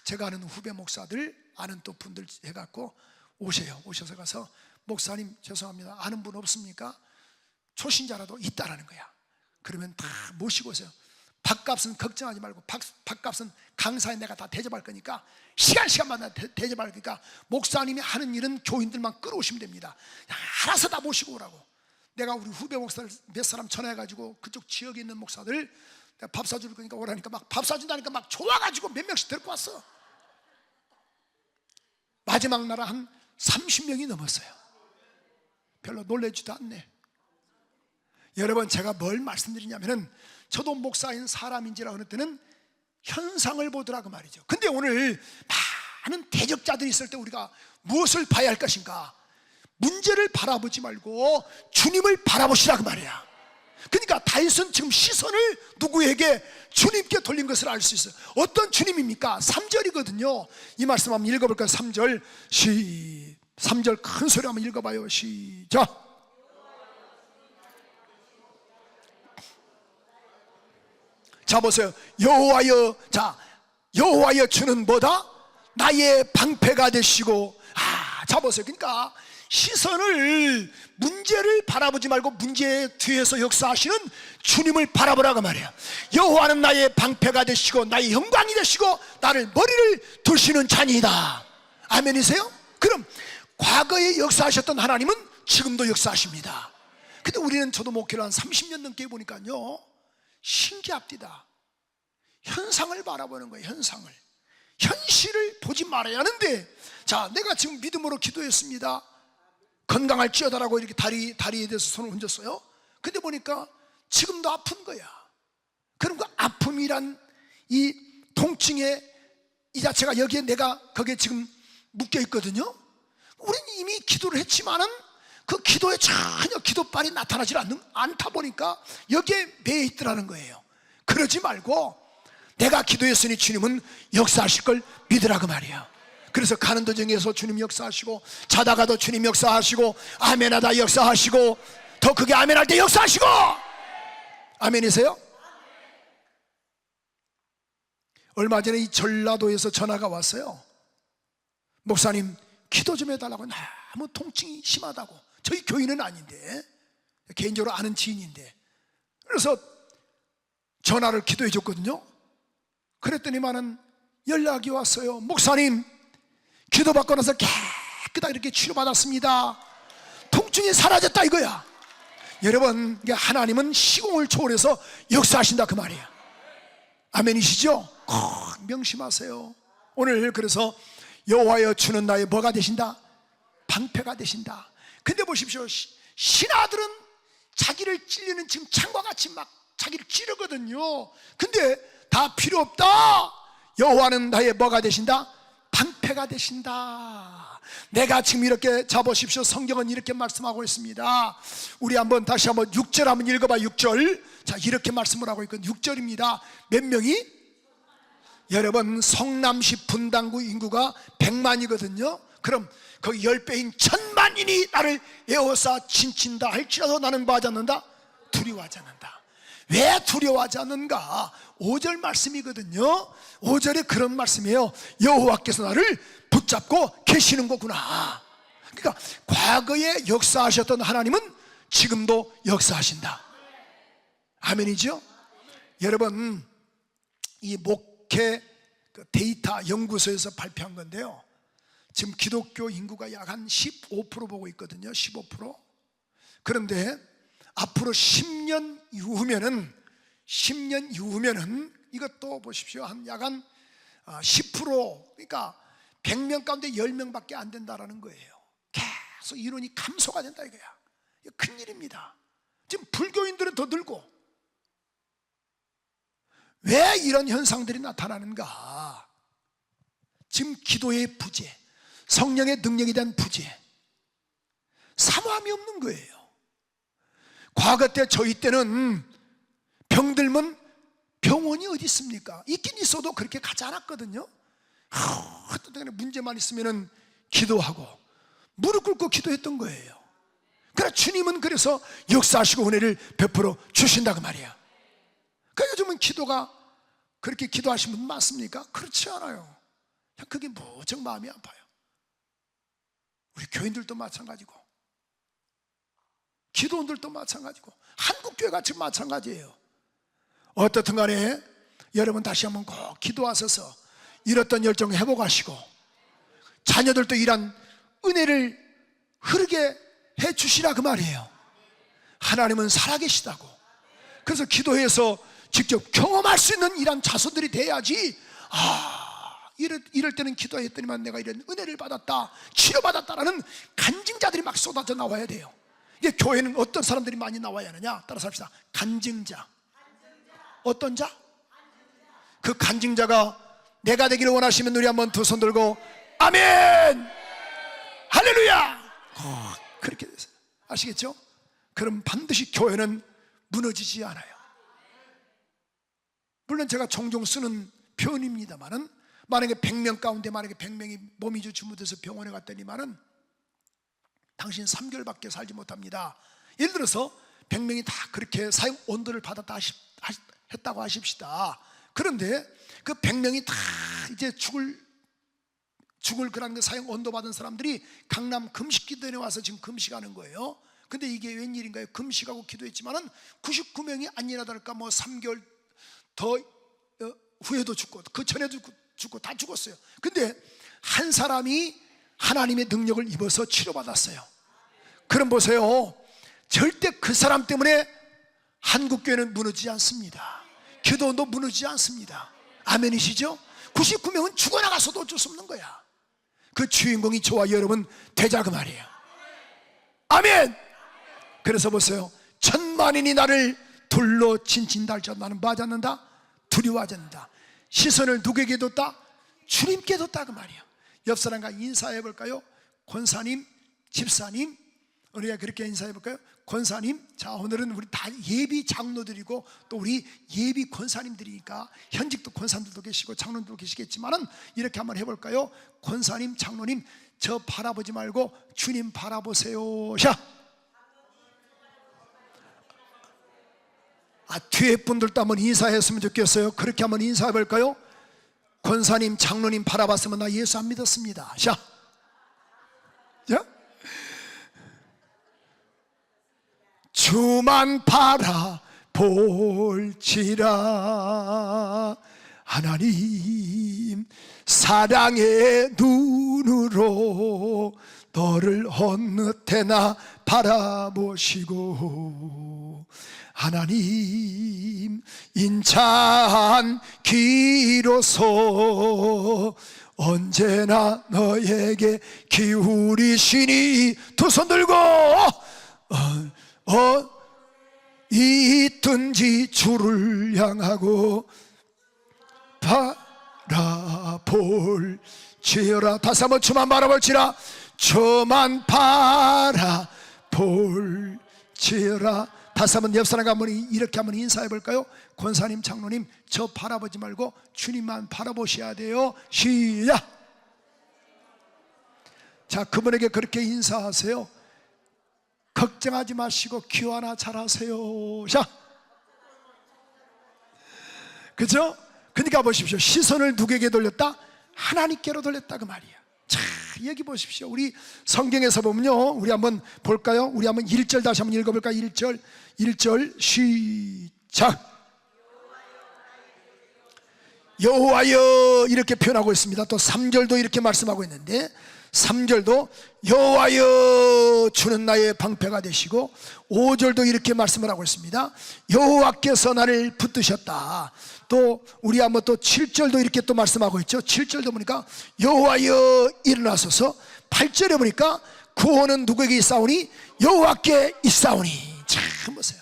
제가 아는 후배 목사들, 아는 또 분들 해갖고 오셔서 가서, 목사님 죄송합니다, 아는 분 없습니까? 초신자라도 있다라는 거야. 그러면 다 모시고 오세요. 밥값은 걱정하지 말고 밥값은 강사에 내가 다 대접할 거니까 시간마다 대접할 거니까 목사님이 하는 일은 교인들만 끌어오시면 됩니다. 알아서 다 모시고 오라고. 내가 우리 후배 목사를 몇 사람 전화해가지고 그쪽 지역에 있는 목사들 내가 밥 사줄 거니까 오라니까 막 밥 사준다니까 막 좋아가지고 몇 명씩 데리고 왔어. 마지막 날은 한 30명이 넘었어요. 별로 놀래지도 않네. 여러분, 제가 뭘 말씀드리냐면은 저도 목사인 사람인지라 어느 때는 현상을 보더라고 말이죠. 근데 오늘 많은 대적자들이 있을 때 우리가 무엇을 봐야 할 것인가? 문제를 바라보지 말고 주님을 바라보시라고 말이야. 그러니까 다윗은 지금 시선을 누구에게? 주님께 돌린 것을 알 수 있어요. 어떤 주님입니까? 3절이거든요 이 말씀 한번 읽어볼까요? 3절 3절 큰 소리 한번 읽어봐요. 시작. 자 보세요. 여호와여, 자 여호와여 주는 뭐다? 나의 방패가 되시고. 자 보세요. 그러니까 시선을 문제를 바라보지 말고 문제 뒤에서 역사하시는 주님을 바라보라고 말이야. 여호와는 나의 방패가 되시고 나의 영광이 되시고 나를 머리를 두시는 자니이다. 아멘이세요? 그럼 과거에 역사하셨던 하나님은 지금도 역사하십니다. 근데 우리는, 저도 목회를 한 30년 넘게 해보니까요 신기합니다. 현상을 바라보는 거예요. 현상을, 현실을 보지 말아야 하는데, 자 내가 지금 믿음으로 기도했습니다. 건강할지어다라고 이렇게 다리에 대해서 손을 얹었어요. 근데 보니까 지금도 아픈 거야. 그럼 그 아픔이란 이 통증의 이 자체가 여기에 내가 거기에 지금 묶여 있거든요. 우리는 이미 기도를 했지만은 그 기도에 전혀 기도빨이 나타나지 않다 보니까 여기에 매여 있더라는 거예요. 그러지 말고 내가 기도했으니 주님은 역사하실 걸 믿으라고 말이야. 그래서 가는 도중에서 주님 역사하시고, 자다가도 주님 역사하시고, 아멘하다 역사하시고, 더 크게 아멘할 때 역사하시고. 아멘이세요? 얼마 전에 이 전라도에서 전화가 왔어요. 목사님 기도 좀 해달라고. 너무 통증이 심하다고. 저희 교인은 아닌데, 개인적으로 아는 지인인데. 그래서 전화를 기도해 줬거든요. 그랬더니만은 연락이 왔어요. 목사님 기도받고 나서 깨끗하게 이렇게 치료받았습니다. 통증이 사라졌다 이거야. 여러분, 하나님은 시공을 초월해서 역사하신다 그 말이야. 아멘이시죠? 명심하세요. 오늘 그래서 여호와여 주는 나의 뭐가 되신다? 방패가 되신다. 근데 보십시오. 신하들은 자기를 찔리는 지금 창과 같이 막 자기를 찌르거든요. 근데 다 필요 없다. 여호와는 나의 뭐가 되신다? 방패가 되신다. 내가 지금 이렇게, 잡으십시오. 성경은 이렇게 말씀하고 있습니다. 우리 한번 다시 한번 6절 한번 읽어봐. 6절. 자 이렇게 말씀을 하고 있거든요. 6절입니다. 몇 명이? 여러분, 성남시 분당구 인구가 100만이거든요 그럼 거기 10배인 1000만인이 나를 에워싸 진친다 할지라도 나는 뭐하지 않는다? 두려워하지 않는다. 왜 두려워하지 않는가? 5절 말씀이거든요. 5절에 그런 말씀이에요. 여호와께서 나를 붙잡고 계시는 거구나. 그러니까 과거에 역사하셨던 하나님은 지금도 역사하신다. 아멘이죠? 여러분, 이 목회 데이터 연구소에서 발표한 건데요, 지금 기독교 인구가 약 한 15% 보고 있거든요. 15%. 그런데 앞으로 10년 이후면은 이것도 보십시오. 약 한 10%, 그러니까 100명 가운데 10명밖에 안 된다라는 거예요. 계속 인원이 감소가 된다 이거야. 이거 큰일입니다. 지금 불교인들은 더 늘고. 왜 이런 현상들이 나타나는가? 지금 기도의 부재, 성령의 능력에 대한 부재, 사모함이 없는 거예요. 과거 때, 저희 때는 병들면 병원이 어디 있습니까? 있긴 있어도 그렇게 가지 않았거든요. 어떤 문제만 있으면 기도하고 무릎 꿇고 기도했던 거예요. 그러나 주님은 그래서 역사하시고 은혜를 베풀어 주신다고 말이야. 그러니까 요즘은 기도가, 그렇게 기도하신 분 많습니까? 그렇지 않아요. 그게 무척 마음이 아파요. 우리 교인들도 마찬가지고 기도원들도 마찬가지고 한국교회가 지금 마찬가지예요. 어떻든 간에 여러분 다시 한번 꼭 기도하셔서 잃었던 열정 회복하시고 자녀들도 이런 은혜를 흐르게 해주시라 그 말이에요. 하나님은 살아계시다고. 그래서 기도해서 직접 경험할 수 있는 이런 자손들이 돼야지, 이럴 때는 기도했더니만 내가 이런 은혜를 받았다, 치료받았다라는 간증자들이 막 쏟아져 나와야 돼요. 이게 교회는 어떤 사람들이 많이 나와야 하느냐? 따라서 합시다. 간증자. 어떤 자? 그 간증자가 내가 되기를 원하시면 우리 한번 두 손 들고 아멘, 할렐루야, 그렇게 됐어요. 아시겠죠? 그럼 반드시 교회는 무너지지 않아요. 물론 제가 종종 쓰는 표현입니다만은, 만약에 100명 가운데 만약에 100명이 몸이 주무돼서 병원에 갔더니만은 당신 3개월밖에 살지 못합니다. 예를 들어서 100명이 다 그렇게 사형 온도를 받았다 했다고 하십시다. 그런데 그 100명이 다 이제 죽을 그런 사형 온도 받은 사람들이 강남 금식기도원에 와서 지금 금식하는 거예요. 근데 이게 웬일인가요? 금식하고 기도했지만은 99명이 아니라달까 뭐 3개월 더 후에도 죽고 그 전에도 죽고 다 죽었어요. 근데 한 사람이 하나님의 능력을 입어서 치료받았어요. 그럼 보세요, 절대 그 사람 때문에 한국교회는 무너지지 않습니다. 기도원도 무너지지 않습니다. 아멘이시죠? 99명은 죽어나가서도 어쩔 수 없는 거야. 그 주인공이 저와 여러분 되자 그 말이에요. 아멘. 그래서 보세요, 천만인이 나를 둘러 진친다 할지라도 나는 뭐하지 않는다? 두려워하지 않는다. 시선을 누구에게 뒀다? 주님께 뒀다 그 말이에요. 옆 사람과 인사해 볼까요? 권사님, 집사님, 우리가 그렇게 인사해 볼까요? 권사님. 자, 오늘은 우리 다 예비 장로들이고 또 우리 예비 권사님들이니까 현직도 권사님들도 계시고 장로들도 계시겠지만은 이렇게 한번 해볼까요? 권사님, 장로님, 저 바라보지 말고 주님 바라보세요. 자, 뒤에 분들도 한번 인사했으면 좋겠어요. 그렇게 한번 인사해 볼까요? 권사님, 장로님 바라봤으면 나 예수 안 믿었습니다. 자, 주만 바라볼지라 하나님 사랑의 눈으로 너를 어느 때나 바라보시고 하나님 인자한 귀로서 언제나 너에게 기울이시니 두 손 들고 있든지 주를 향하고 바라볼지어라. 다시 한번 주만 바라볼지라. 주만 바라볼지어라. 다시 한번 옆 사람과 한번 이렇게 한번 인사해 볼까요? 권사님, 장로님, 저 바라보지 말고 주님만 바라보셔야 돼요. 시작. 자, 그분에게 그렇게 인사하세요. 걱정하지 마시고 기도하나 잘하세요. 자, 그죠? 그러니까 보십시오, 시선을 누구에게 돌렸다? 하나님께로 돌렸다 그 말이야. 자, 여기 보십시오. 우리 성경에서 보면요, 우리 한번 볼까요? 우리 한번 1절 다시 한번 읽어볼까요? 1절 시작. 여호와여 이렇게 표현하고 있습니다. 또 3절도 이렇게 말씀하고 있는데 3절도 여호와여 주는 나의 방패가 되시고 5절도 이렇게 말씀을 하고 있습니다. 여호와께서 나를 붙드셨다. 또 우리 한번 또 7절도 이렇게 또 말씀하고 있죠. 7절도 보니까 여호와여 일어나소서. 8절에 보니까 구원은 누구에게 있사오니? 여호와께 있사오니. 참 보세요,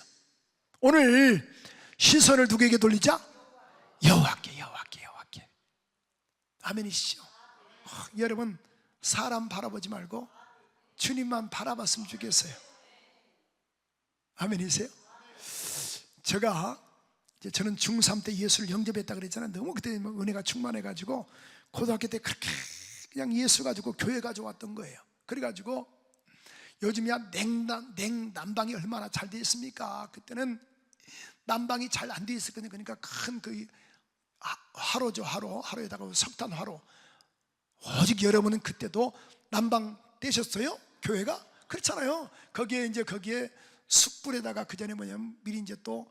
오늘 시선을 누구에게 돌리자? 여호와께. 아멘이시죠? 여러분 사람 바라보지 말고 주님만 바라봤으면 좋겠어요. 아멘이세요? 저는 중3 때 예수를 영접했다 그랬잖아요. 너무 그때 은혜가 충만해가지고 고등학교 때 그렇게 그냥 예수 가지고 교회 가져왔던 거예요. 그래가지고 요즘이야 냉난방이 얼마나 잘 돼 있습니까? 그때는 난방이 잘 안 돼 있었거든요. 그러니까 큰 그 화로죠. 화로에다가 석탄 화로. 오직 여러분은 그때도 난방 되셨어요? 교회가? 그렇잖아요. 거기에 숯불에다가 그 전에 뭐냐면 미리 이제 또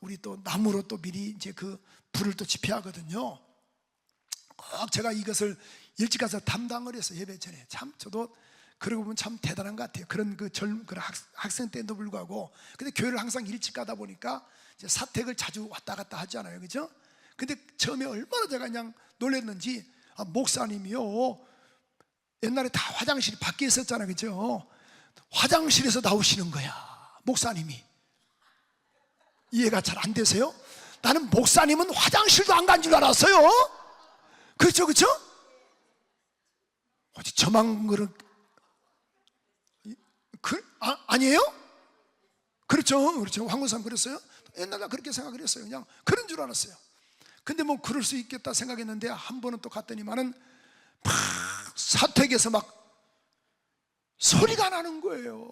우리 또 나무로 또 미리 이제 그 불을 또 지펴하거든요. 꼭 제가 이것을 일찍 가서 담당을 해서 예배 전에 참 저도 그러고 보면 참 대단한 것 같아요. 그런 그런 학생 때도 불구하고. 근데 교회를 항상 일찍 가다 보니까 이제 사택을 자주 왔다 갔다 하잖아요, 그죠? 근데 처음에 얼마나 제가 그냥 놀랐는지, 목사님이요, 옛날에 다 화장실이 밖에 있었잖아요, 그죠? 화장실에서 나오시는 거야, 목사님이. 이해가 잘 안 되세요? 나는 목사님은 화장실도 안 간 줄 알았어요. 그렇죠, 그렇죠? 어디 저만 그런 아니에요? 그렇죠, 그렇죠. 황군사님 그랬어요. 옛날에 그렇게 생각을 했어요. 그냥 그런 줄 알았어요. 근데 뭐 그럴 수 있겠다 생각했는데 한 번은 또 갔더니만은 막 사택에서 막 소리가 나는 거예요.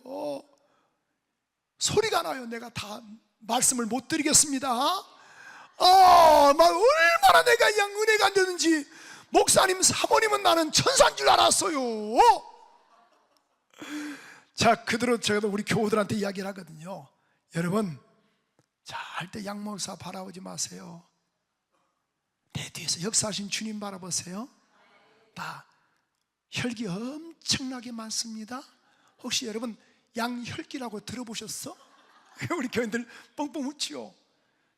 소리가 나요. 내가 다 말씀을 못 드리겠습니다. 막 얼마나 내가 그냥 은혜가 안 되는지. 목사님, 사모님은 나는 천사인 줄 알았어요. 자, 그대로 제가 우리 교우들한테 이야기를 하거든요. 여러분, 절대 양목사 바라보지 마세요. 내 뒤에서 역사하신 주님 바라보세요. 다 혈기 엄청나게 많습니다. 혹시 여러분 양혈기라고 들어보셨어? 우리 교인들 뻥뻥 웃지요.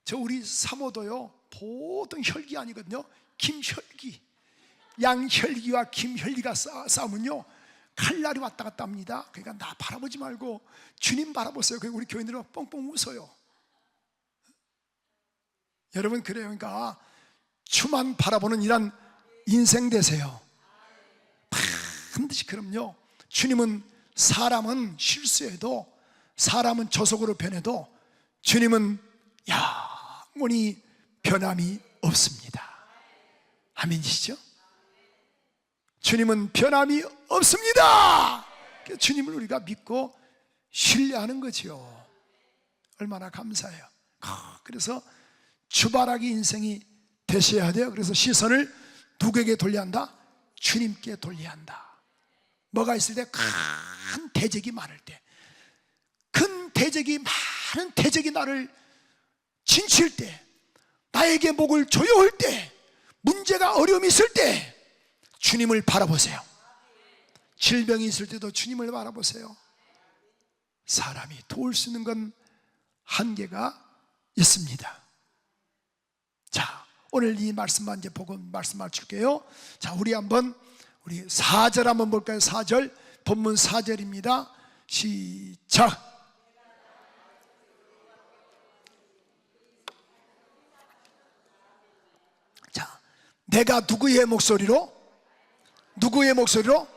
저 우리 사모도요, 보통 혈기 아니거든요. 김혈기. 양혈기와 김혈기가 싸우면요, 칼날이 왔다 갔다 합니다. 그러니까 나 바라보지 말고 주님 바라보세요. 그러니까 우리 교인들은 뻥뻥 웃어요. 여러분, 그래요. 그러니까 주만 바라보는 이런 인생 되세요. 반드시. 그럼요, 주님은 사람은 실수해도, 사람은 저속으로 변해도 주님은 영원히 변함이 없습니다. 아멘이시죠? 주님은 변함이 없습니다. 주님을 우리가 믿고 신뢰하는 거죠. 얼마나 감사해요. 그래서 주바라기 인생이 되셔야 돼요. 그래서 시선을 누구에게 돌려야 한다? 주님께 돌려야 한다. 뭐가 있을 때? 큰 대적이 많을 때, 큰 대적이, 많은 대적이 나를 진칠 때, 나에게 목을 조여올 때, 문제가 어려움이 있을 때 주님을 바라보세요. 질병이 있을 때도 주님을 바라보세요. 사람이 도울 수 있는 건 한계가 있습니다. 자, 오늘 이 말씀만 이제 보고 말씀 마칠게요. 자, 우리 4절 한번 볼까요? 4절, 본문 4절입니다. 시작. 자, 내가 누구의 목소리로? 누구의 목소리로?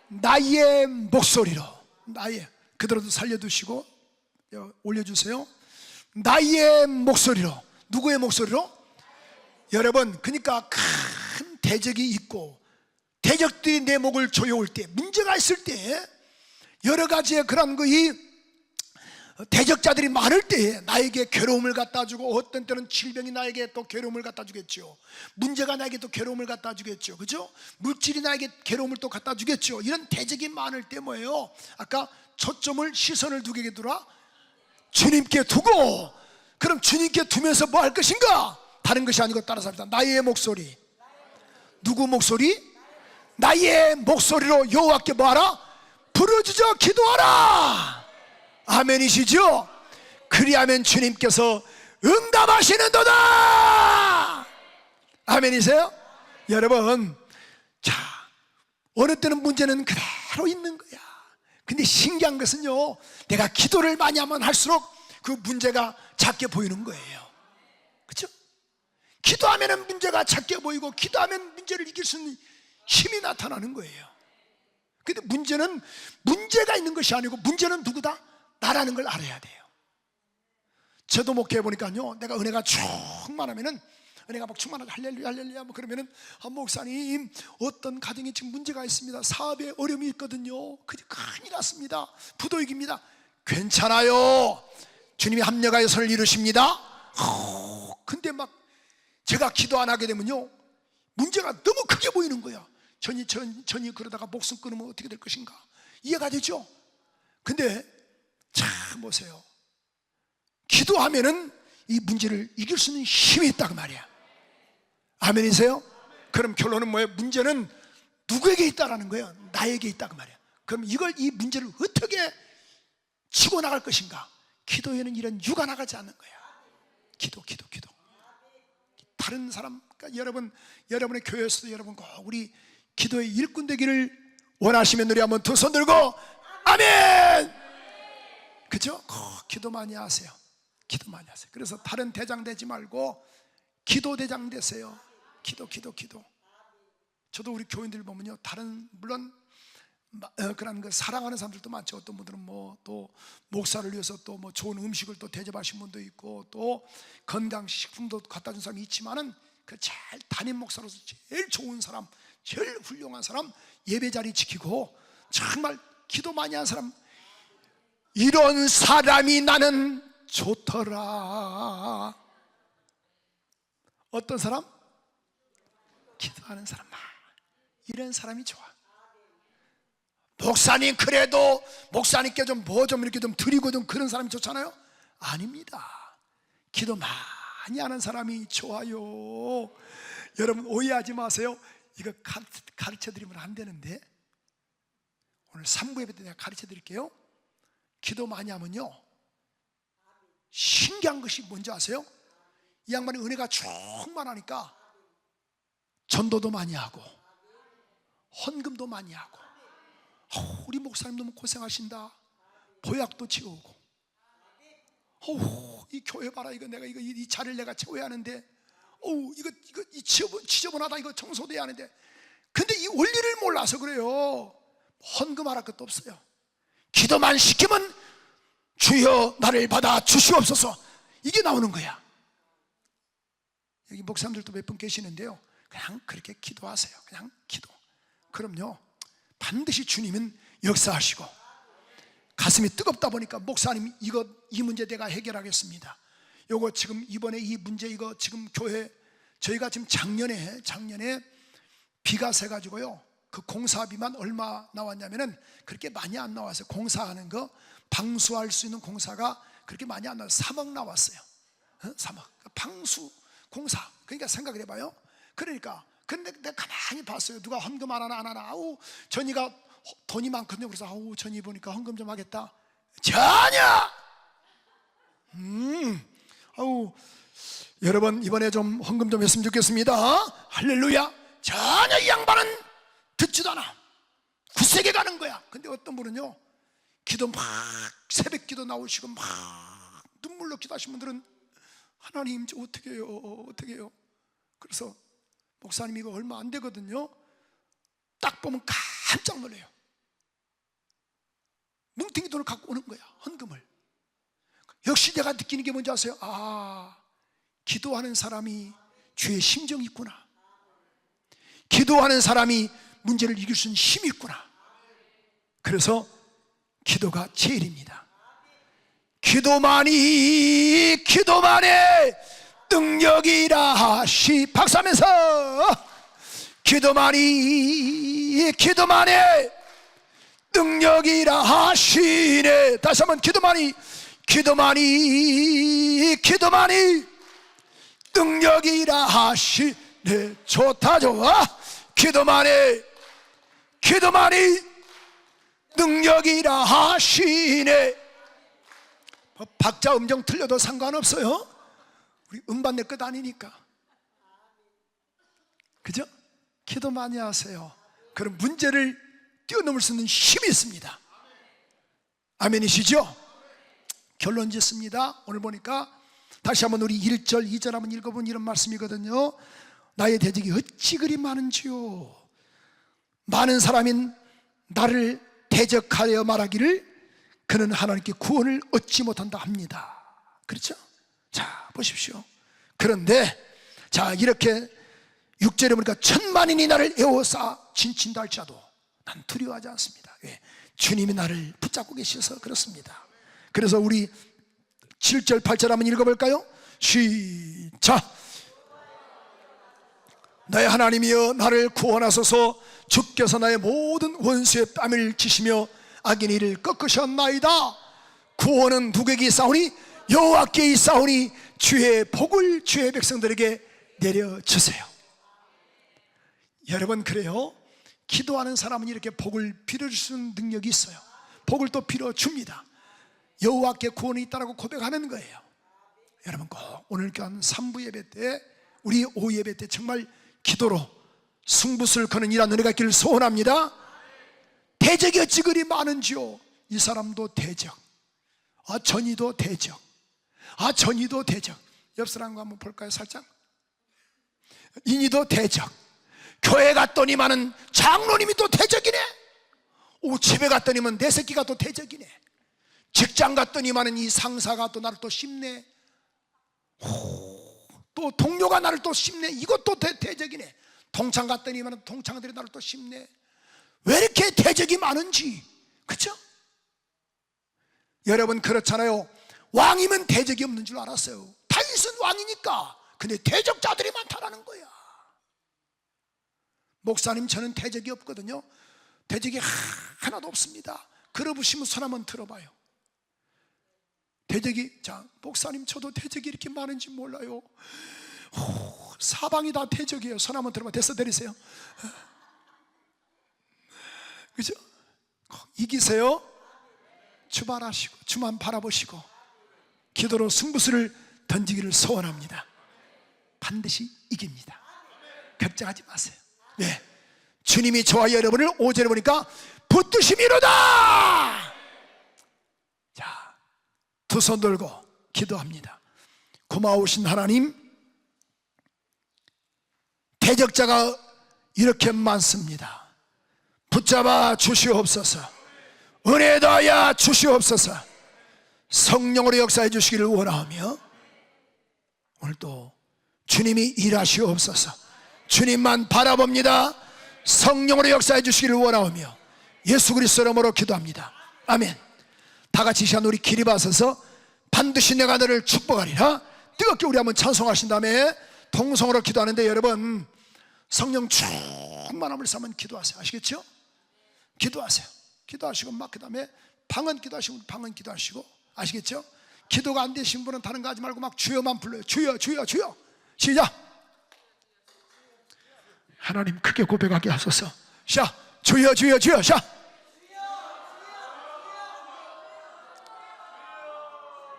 나의 목소리로. 나의, 그대로도 살려두시고 올려주세요. 나의 목소리로. 누구의 목소리로? 여러분, 그러니까 큰 대적이 있고 대적들이 내 목을 조여올 때, 문제가 있을 때, 여러 가지의 그런 대적자들이 많을 때 나에게 괴로움을 갖다 주고, 어떤 때는 질병이 나에게 또 괴로움을 갖다 주겠죠. 문제가 나에게 또 괴로움을 갖다 주겠죠. 그죠? 물질이 나에게 괴로움을 또 갖다 주겠죠. 이런 대적이 많을 때 뭐예요? 아까 초점을, 시선을 누구에게 두라? 주님께 두고. 그럼 주님께 두면서 뭐 할 것인가? 다른 것이 아니고 따라서 합니다. 나의 목소리. 누구 목소리? 나의 목소리로 여호와께 뭐하라? 부르짖어 기도하라. 아멘이시죠? 그리하면 주님께서 응답하시는도다. 아멘이세요? 여러분, 자, 어느 때는 문제는 그대로 있는 거야. 근데 신기한 것은요, 내가 기도를 많이 하면 할수록 그 문제가 작게 보이는 거예요. 그렇죠? 기도하면 문제가 작게 보이고, 기도하면 문제를 이길 수 있는 힘이 나타나는 거예요. 근데 문제는 문제가 있는 것이 아니고, 문제는 누구다? 나라는 걸 알아야 돼요. 저도 목회해 보니까요, 내가 은혜가 충만하면은, 은혜가 막 충만하고 할렐루야 할렐루야 뭐 그러면은, 목사님, 어떤 가정에 지금 문제가 있습니다. 사업에 어려움이 있거든요. 큰일 났습니다. 부도익입니다. 괜찮아요. 주님이 합력하여 선을 이루십니다. 근데 막 제가 기도 안 하게 되면요, 문제가 너무 크게 보이는 거야. 전이 그러다가 목숨 끊으면 어떻게 될 것인가. 이해가 되죠? 근데 자, 보세요. 기도하면은 이 문제를 이길 수 있는 힘이 있다고 말이야. 아멘이세요? 그럼 결론은 뭐예요? 문제는 누구에게 있다라는 거예요? 나에게 있다고 말이야. 그럼 이 문제를 어떻게 치고 나갈 것인가? 기도에는 이런 유가 나가지 않는 거야. 기도. 다른 사람, 그러니까 여러분의 교회에서도 여러분 꼭 우리 기도의 일꾼 되기를 원하시면 우리 한번 두 손 들고 아멘! 그죠? 기도 많이 하세요. 기도 많이 하세요. 그래서 다른 대장 되지 말고 기도 대장 되세요. 기도. 저도 우리 교인들 보면요, 물론 그런 그 사랑하는 사람들도 많죠. 어떤 분들은 뭐 또 목사를 위해서 또 뭐 좋은 음식을 또 대접하신 분도 있고 또 건강식품도 갖다 준 사람이 있지만은 그 제일 담임 목사로서 제일 좋은 사람, 제일 훌륭한 사람, 예배 자리 지키고 정말 기도 많이 한 사람, 이런 사람이 나는 좋더라. 어떤 사람? 기도하는 사람. 이런 사람이 좋아. 목사님, 그래도 목사님께 좀 이렇게 좀 드리고 좀 그런 사람이 좋잖아요? 아닙니다. 기도 많이 하는 사람이 좋아요. 여러분 오해하지 마세요. 이거 가르쳐 드리면 안 되는데, 오늘 3부 예배 때 내가 가르쳐 드릴게요. 기도 많이 하면요, 신기한 것이 뭔지 아세요? 이 양반이 은혜가 충만하니까 전도도 많이 하고 헌금도 많이 하고, 우리 목사님 너무 고생하신다, 보약도 지어오고, 이 교회 봐라, 이거 내가 이 자리를 내가 채워야 하는데, 이거 지저분하다, 이거 청소돼야 하는데, 근데 이 원리를 몰라서 그래요. 헌금할 것도 없어요. 기도만 시키면 주여 나를 받아 주시옵소서, 이게 나오는 거야. 여기 목사님들도 몇 분 계시는데요, 그냥 그렇게 기도하세요. 그냥 기도. 그럼요, 반드시 주님은 역사하시고, 가슴이 뜨겁다 보니까 목사님 이 문제 내가 해결하겠습니다. 요거 지금 이번에 이 문제, 이거 지금 교회 저희가 지금 작년에 비가 새가지고요, 그 공사비만 얼마 나왔냐면은 그렇게 많이 안 나왔어요. 공사하는 거 방수할 수 있는 공사가 그렇게 많이 안 나왔어요. 3억 나왔어요. 3억 방수 공사. 그러니까 생각을 해봐요. 그러니까 근데 내가 가만히 봤어요. 누가 헌금 안 하나. 전이가 돈이 많거든요. 그래서 전이 보니까 헌금 좀 하겠다. 전혀. 여러분 이번에 좀 헌금 좀 했으면 좋겠습니다. 할렐루야. 전혀 이 양반은 듣지도 않아. 굳세게 가는 거야. 근데 어떤 분은요, 기도 막 새벽 기도 나오시고 막 눈물로 기도하신 분들은 하나님 저 어떻게 해요? 그래서 목사님 이거 얼마 안 되거든요. 딱 보면 깜짝 놀래요. 뭉탱이 돈을 갖고 오는 거야, 헌금을. 역시 내가 느끼는 게 뭔지 아세요? 기도하는 사람이 주의 심정이 있구나. 기도하는 사람이 문제를 이길 수 있는 힘이 있구나. 그래서 기도가 제일입니다. 기도만이 능력이라 하시. 박수하면서 기도만이 능력이라 하시네. 다시 한번 기도만이 능력이라 하시네. 좋다 좋아. 기도만이 능력이라 하시네. 박자 음정 틀려도 상관없어요. 우리 음반 내 것 아니니까. 그죠? 기도 많이 하세요. 그럼 문제를 뛰어넘을 수 있는 힘이 있습니다. 아멘이시죠? 결론 짓습니다. 오늘 보니까 다시 한번 우리 1절 2절 한번 읽어본 이런 말씀이거든요. 나의 대적이 어찌 그리 많은지요. 많은 사람인 나를 대적하여 말하기를 그는 하나님께 구원을 얻지 못한다 합니다. 그렇죠? 자 보십시오. 그런데 자 이렇게 6절에 보니까 천만인이 나를 에워싸 진친다 할지라도 난 두려워하지 않습니다. 왜? 주님이 나를 붙잡고 계셔서 그렇습니다. 그래서 우리 7절 8절 한번 읽어볼까요? 시작. 나의 하나님이여 나를 구원하소서. 주께서 나의 모든 원수의 뺨을 치시며 악인의 이를 꺾으셨나이다. 구원은 누구에게 있사오니? 여호와께 있사오니 주의 복을 주의 백성들에게 내려주세요. 여러분, 그래요, 기도하는 사람은 이렇게 복을 빌어줄 수 있는 능력이 있어요. 복을 또 빌어줍니다. 여호와께 구원이 있다라고 고백하는 거예요. 여러분, 꼭 오늘 교한 3부 예배 때, 우리 오후 예배 때 정말 기도로 승부수를 거는 이런 은혜가 있기를 소원합니다. 대적이 어찌 그리 많은지요. 이 사람도 대적, 전이도 대적, 전이도 대적. 옆 사람과 한번 볼까요? 살짝. 인이도 대적. 교회 갔더니만은 장로님이 또 대적이네. 집에 갔더니만 내 새끼가 또 대적이네. 직장 갔더니만은 이 상사가 또 나를 또 씹네. 또 동료가 나를 또 씹네. 이것도 대적이네. 동창 갔더니만은 동창들이 나를 또 씹네. 왜 이렇게 대적이 많은지. 그렇죠? 여러분, 그렇잖아요. 왕이면 대적이 없는 줄 알았어요. 다윗은 왕이니까. 근데 대적자들이 많다라는 거야. 목사님, 저는 대적이 없거든요. 대적이 하나도 없습니다. 걸어보시면 손 한번 들어봐요. 대적이, 자, 목사님, 저도 대적이 이렇게 많은지 몰라요. 사방이 다 대적이에요. 손 한번 들어봐. 됐어, 내리세요. 그죠? 이기세요. 주발하시고 주만 바라보시고 기도로 승부수를 던지기를 소원합니다. 반드시 이깁니다. 걱정하지 마세요. 네, 주님이 저와 여러분을 5절에 보니까 붙드심이로다. 자, 두 손 들고 기도합니다. 고마우신 하나님, 대적자가 이렇게 많습니다. 붙잡아 주시옵소서. 은혜 더하여 주시옵소서. 성령으로 역사해 주시기를 원하며 오늘도 주님이 일하시옵소서. 주님만 바라봅니다. 성령으로 역사해 주시기를 원하며 예수 그리스도 이름으로 기도합니다. 아멘. 다 같이 이 시간 우리 기립하셔서 반드시 내가 너를 축복하리라 뜨겁게 우리 한번 찬송하신 다음에 통성으로 기도하는데, 여러분, 성령 충만함을 삼은 기도하세요. 아시겠죠? 기도하세요. 기도하시고 막 그 다음에 방언 기도하시고 방언 기도하시고, 아시겠죠? 기도가 안 되신 분은 다른 거 하지 말고 막 주여만 불러요. 주여 주여 주여. 시작. 하나님 크게 고백하게 하소서. 자, 주여 주여 주여. 자,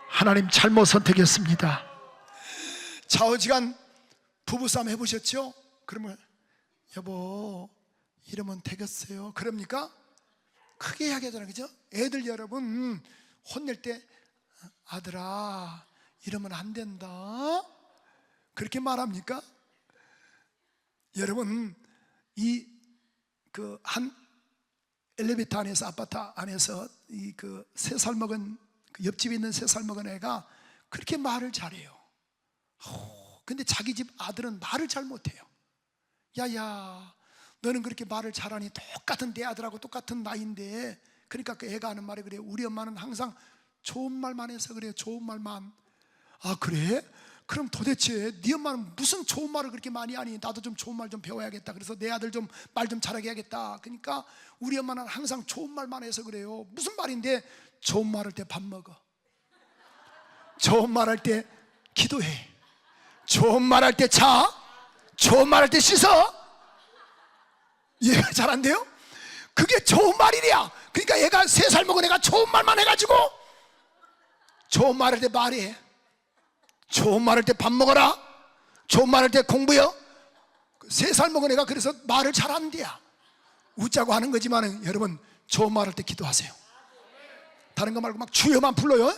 하나님 잘못 선택했습니다. 좌우지간 부부싸움 해보셨죠? 그러면 여보 이러면 되겠어요? 그럽니까? 크게 이야기하잖아요. 그죠? 애들 여러분 혼낼 때 아들아 이러면 안 된다 그렇게 말합니까? 여러분, 이 그 한 엘리베이터 안에서, 아파트 안에서 이 그 3살 먹은 그 옆집에 있는 3살 먹은 애가 그렇게 말을 잘해요. 근데 자기 집 아들은 말을 잘 못해요. 야야 너는 그렇게 말을 잘하니 똑같은 내 아들하고 똑같은 나이인데. 그러니까 그 애가 하는 말이 그래요. 우리 엄마는 항상 좋은 말만 해서 그래요. 좋은 말만. 아 그래? 그럼 도대체 네 엄마는 무슨 좋은 말을 그렇게 많이 하니? 나도 좀 좋은 말 좀 배워야겠다. 그래서 내 아들 좀 말 좀 잘하게 해야겠다. 그러니까 우리 엄마는 항상 좋은 말만 해서 그래요. 무슨 말인데? 좋은 말 할 때 밥 먹어. 좋은 말 할 때 기도해. 좋은 말 할 때 자. 좋은 말 할 때 씻어. 이해가 잘 안 돼요? 그게 좋은 말이랴. 그러니까 얘가 3살 먹은 애가 좋은 말만 해가지고 좋은 말 할 때 말해. 좋은 말 할 때 밥 먹어라. 좋은 말 할 때 공부요. 3살 먹은 애가 그래서 말을 잘한대야. 웃자고 하는 거지만 여러분 좋은 말 할 때 기도하세요. 다른 거 말고 막 주여만 불러요.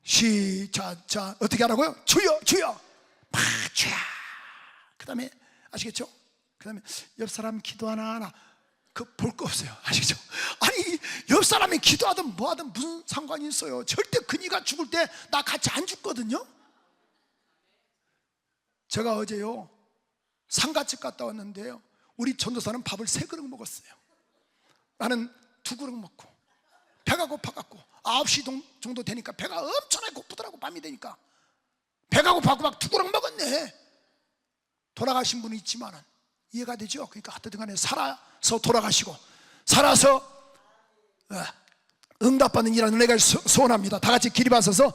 시작. 자 어떻게 하라고요? 주여 주여 막 주여. 그 다음에 아시겠죠? 그 다음에 옆 사람 기도하나 하나 그 볼 거 없어요. 아시죠? 아니 옆 사람이 기도하든 뭐하든 무슨 상관이 있어요. 절대 그니가 죽을 때 나 같이 안 죽거든요. 제가 어제요 상가집 갔다 왔는데요, 우리 전도사는 밥을 3그릇 먹었어요. 나는 2그릇 먹고 배가 고파갖고 9시 정도 되니까 배가 엄청나게 고프더라고. 밤이 되니까 배가 고파갖고 막 2그릇 먹었네. 돌아가신 분이 있지만은 이해가 되죠? 그러니까 하여튼 간에 살아서 돌아가시고 살아서 응답받는 일하는 은혜가 소원합니다. 다 같이 기립하셔서